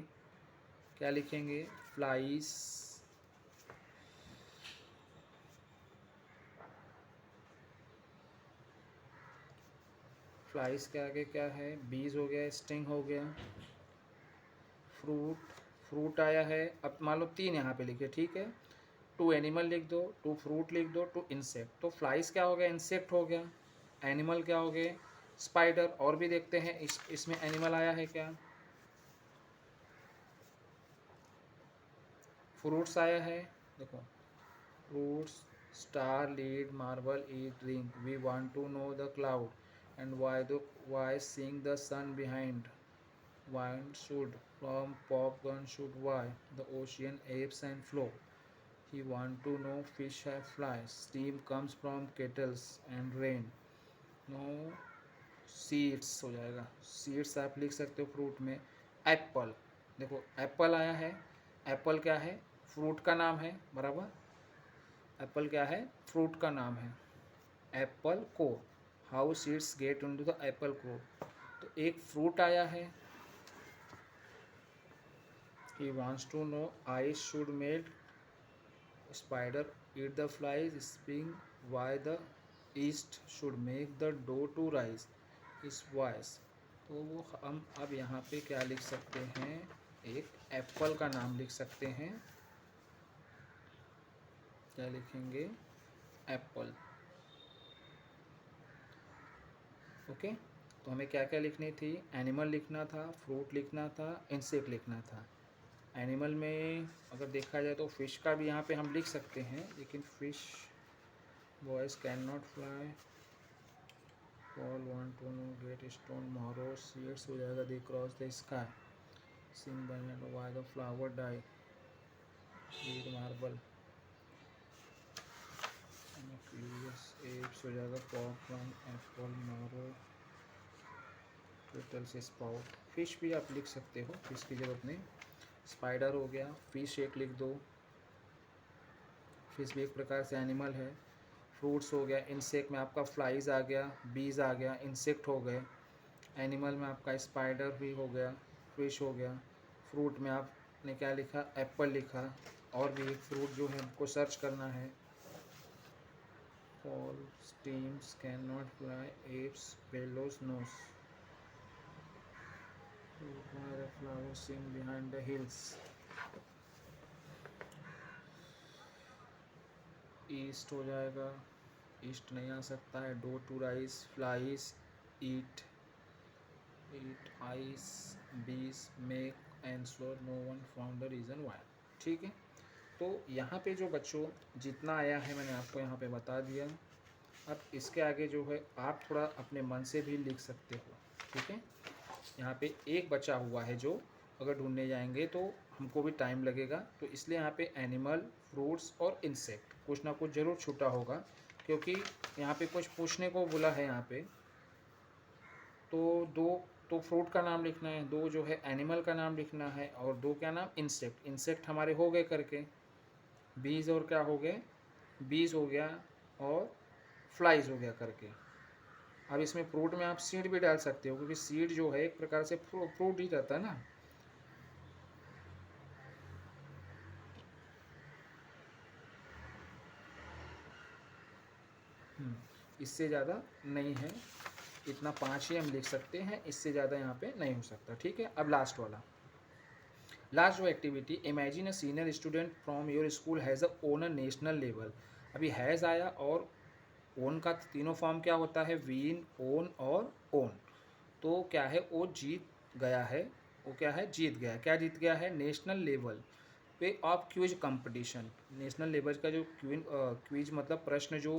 क्या लिखेंगे, फ्लाइज। फ्लाइज के आगे क्या है, बीज हो गया, स्टिंग हो गया, फ्रूट, फ्रूट आया है। अब मान लो 3 यहाँ पे लिखे, ठीक है, 2 एनिमल लिख दो, 2 फ्रूट लिख दो, 2 इंसेक्ट। तो फ्लाइज क्या हो गया, इंसेक्ट हो गया। एनिमल क्या हो गए, स्पाइडर। और भी देखते हैं इसमें एनिमल आया है क्या, फ्रूट्स आया है, देखो, fruits, star, lead, marble, eat, drink, we want to know the cloud and why seeing the sun behind, wine should from popcorn should why the ocean apes and flow, he want to know fish have flies, steam comes from kettles and rain, no seeds हो जाएगा, seeds आप लिख सकते हो fruit में। Apple, देखो Apple आया है, एप्पल क्या है, फ्रूट का नाम है, बराबर, एप्पल क्या है, फ्रूट का नाम है। एप्पल को, how seeds get into the Apple को, तो एक फ्रूट आया है। He wants to know ice should melt, spider eat the flies, spring why the east should make the dough to rise, is wise। तो वो हम अब यहाँ पे क्या लिख सकते हैं, एक एप्पल का नाम लिख सकते हैं, क्या लिखेंगे, एप्पल। ओके, तो हमें क्या क्या लिखनी थी, एनिमल लिखना था, फ्रूट लिखना था, इंसेक्ट लिखना था। एनिमल में अगर देखा जाए तो फिश का भी यहाँ पे हम लिख सकते हैं, लेकिन fish, boys can not fly, fall want to know get stone morrow, seeds हो जाएगा, they cross the sky, sing by why the flower die, read marble, apes हो जाएगा, popcorn, apple, morrow, turtles, spout. Fish भी आप लिख सकते हो, fish की जरूरत नहीं। स्पाइडर हो गया, फिश एक लिख दो, फिश भी एक प्रकार से एनिमल है। फ्रूट्स हो गया, इंसेक्ट में आपका फ्लाइज आ गया, बीज आ गया, इंसेक्ट हो गए। एनिमल में आपका स्पाइडर भी हो गया, फिश हो गया। फ्रूट में आपने क्या लिखा, एप्पल लिखा। और भी एक फ्रूट जो है हमको सर्च करना है, fall, steams, can not fly, ebbs, bellows, nose, flower sing behind the hills, east हो जाएगा, ईस्ट नहीं आ सकता है, dough to rise, flies, eat, eat ice, bees, make and sure no one found the reason why. ठीक है, तो यहाँ पे जो बच्चों जितना आया है मैंने आपको यहाँ पे बता दिया। अब इसके आगे जो है आप थोड़ा अपने मन से भी लिख सकते हो, ठीक है। यहाँ पे एक बचा हुआ है जो अगर ढूंढने जाएंगे तो हमको भी टाइम लगेगा, तो इसलिए यहाँ पे एनिमल, फ्रूट्स और इंसेक्ट कुछ ना कुछ ज़रूर छूटा होगा, क्योंकि यहाँ पे कुछ पूछने को बोला है यहाँ पे। तो 2 तो फ्रूट का नाम लिखना है, 2 जो है एनिमल का नाम लिखना है, और 2 क्या नाम, इंसेक्ट। इंसेक्ट हमारे हो गए करके, बीज और क्या हो गए, बीज हो गया और फ्लाइज हो गया करके। अब इसमें फ्रूट में आप सीड भी डाल सकते हो, क्योंकि सीड जो है एक प्रकार से फ्रूट ही रहता है ना। इससे ज़्यादा नहीं है, इतना 5 ही हम लिख सकते हैं, इससे ज़्यादा यहाँ पे नहीं हो सकता। ठीक है, अब लास्ट वाला, लास्ट जो activity, imagine a senior student from your school has a own a national level. अभी हैज़ आया, और ओन का तीनों फॉर्म क्या होता है, विन, ओन और ओन। तो क्या है, वो जीत गया है, वो क्या है, जीत गया, क्या जीत गया है, नेशनल लेवल पे of quiz competition. National level का जो क्विज मतलब प्रश्न जो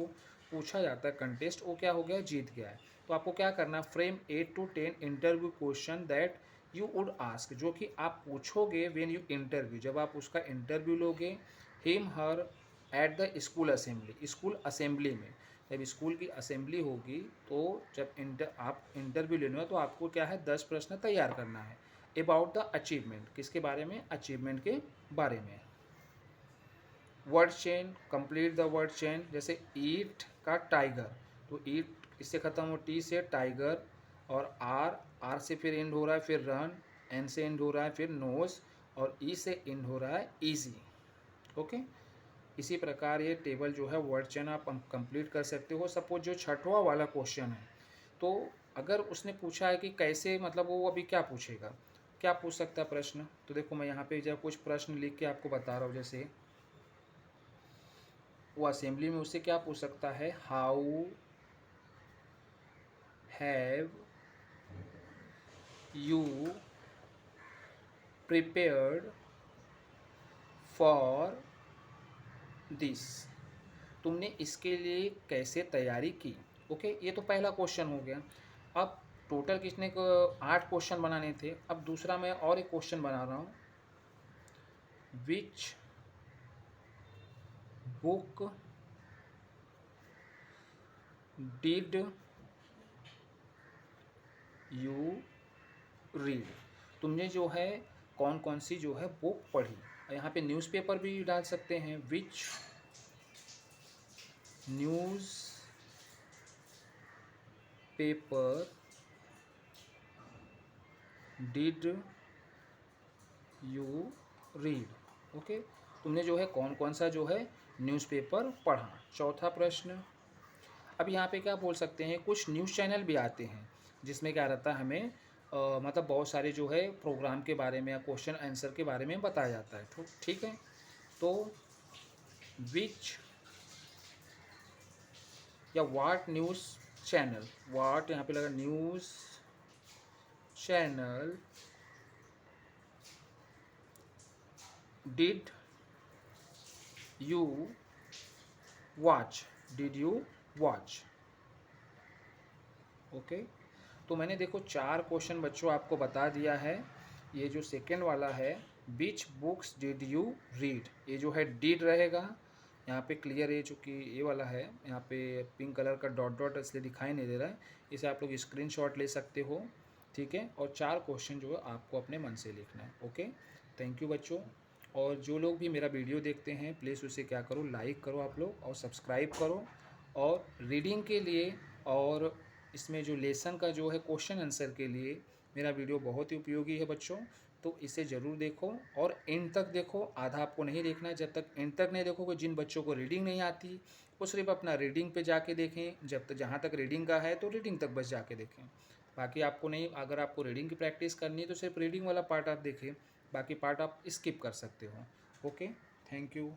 पूछा जाता है, कंटेस्ट, वो क्या हो गया, जीत गया है। तो आपको क्या करना, frame 8 to 10 interview question that you would ask, जो कि आप पूछोगे व्हेन यू इंटरव्यू, जब आप उसका इंटरव्यू लोगे, him her at the school assembly, school assembly में, जब स्कूल की असेंबली होगी, तो जब आप इंटरव्यू लेना हो तो आपको क्या है, 10 प्रश्न तैयार करना है अबाउट द अचीवमेंट, किसके बारे में, अचीवमेंट के बारे में। Word chain, complete the word chain, जैसे ईट का टाइगर, तो ई इससे ख़त्म हो, टी से टाइगर, और आर से फिर एंड हो रहा है फिर रन, एन से एंड हो रहा है फिर नोज, और ई से एंड हो रहा है ईजी। ओके, इसी प्रकार ये टेबल जो है वर्ड चेन आप कंप्लीट कर सकते हो। सपोज जो छठवां वाला क्वेश्चन है, तो अगर उसने पूछा है कि कैसे, मतलब वो अभी क्या पूछेगा, क्या पूछ सकता है प्रश्न, तो देखो मैं यहाँ पे जब कुछ प्रश्न लिख के आपको बता रहा हूँ। जैसे वो असेंबली में उससे क्या पूछ सकता है, how have you prepared for this, तुमने इसके लिए कैसे तैयारी की। ओके, ये तो पहला क्वेश्चन हो गया। अब टोटल कितने को 8 क्वेश्चन बनाने थे। अब दूसरा मैं और एक क्वेश्चन बना रहा हूँ, which book did you read, तुमने जो है कौन कौन सी जो है बुक पढ़ी। यहाँ पे न्यूज़पेपर भी डाल सकते हैं, which newspaper did you read. Okay, तुमने जो है कौन कौन सा जो है न्यूज़पेपर पढ़ा। चौथा प्रश्न, अब यहाँ पे क्या बोल सकते हैं, कुछ न्यूज़ चैनल भी आते हैं जिसमें क्या रहता है, हमें मतलब बहुत सारे जो है प्रोग्राम के बारे में या क्वेश्चन आंसर के बारे में बताया जाता है। तो ठीक है, तो विच या वाट न्यूज़ चैनल, वाट यहाँ पे लगा news channel did you watch, did you watch. Okay, तो मैंने देखो 4 क्वेश्चन बच्चों आपको बता दिया है। ये जो सेकेंड वाला है, विच बुक्स डिड यू रीड, ये जो है डिड रहेगा यहाँ पे क्लियर है, चूँकि ये वाला है यहाँ पे पिंक कलर का डॉट डॉट इसलिए दिखाई नहीं दे रहा है, इसे आप लोग स्क्रीनशॉट ले सकते हो। ठीक है, और 4 क्वेश्चन जो है आपको अपने मन से लिखना है। ओके, थैंक यू बच्चों। और जो लोग भी मेरा वीडियो देखते हैं प्लीज़ उसे क्या करो, लाइक करो आप लोग और सब्सक्राइब करो। और रीडिंग के लिए और इसमें जो लेसन का जो है क्वेश्चन आंसर के लिए मेरा वीडियो बहुत ही उपयोगी है बच्चों, तो इसे ज़रूर देखो और एंड तक देखो। आधा आपको नहीं देखना है, जब तक एंड तक नहीं देखोगे। जिन बच्चों को रीडिंग नहीं आती वो सिर्फ अपना रीडिंग पे जाके देखें, जब तक जहाँ तक रीडिंग का है तो रीडिंग तक बस जाके देखें। बाकी आपको नहीं, अगर आपको रीडिंग की प्रैक्टिस करनी है तो सिर्फ रीडिंग वाला पार्ट आप देखें, बाकी पार्ट आप स्किप कर सकते हो। Okay, thank you.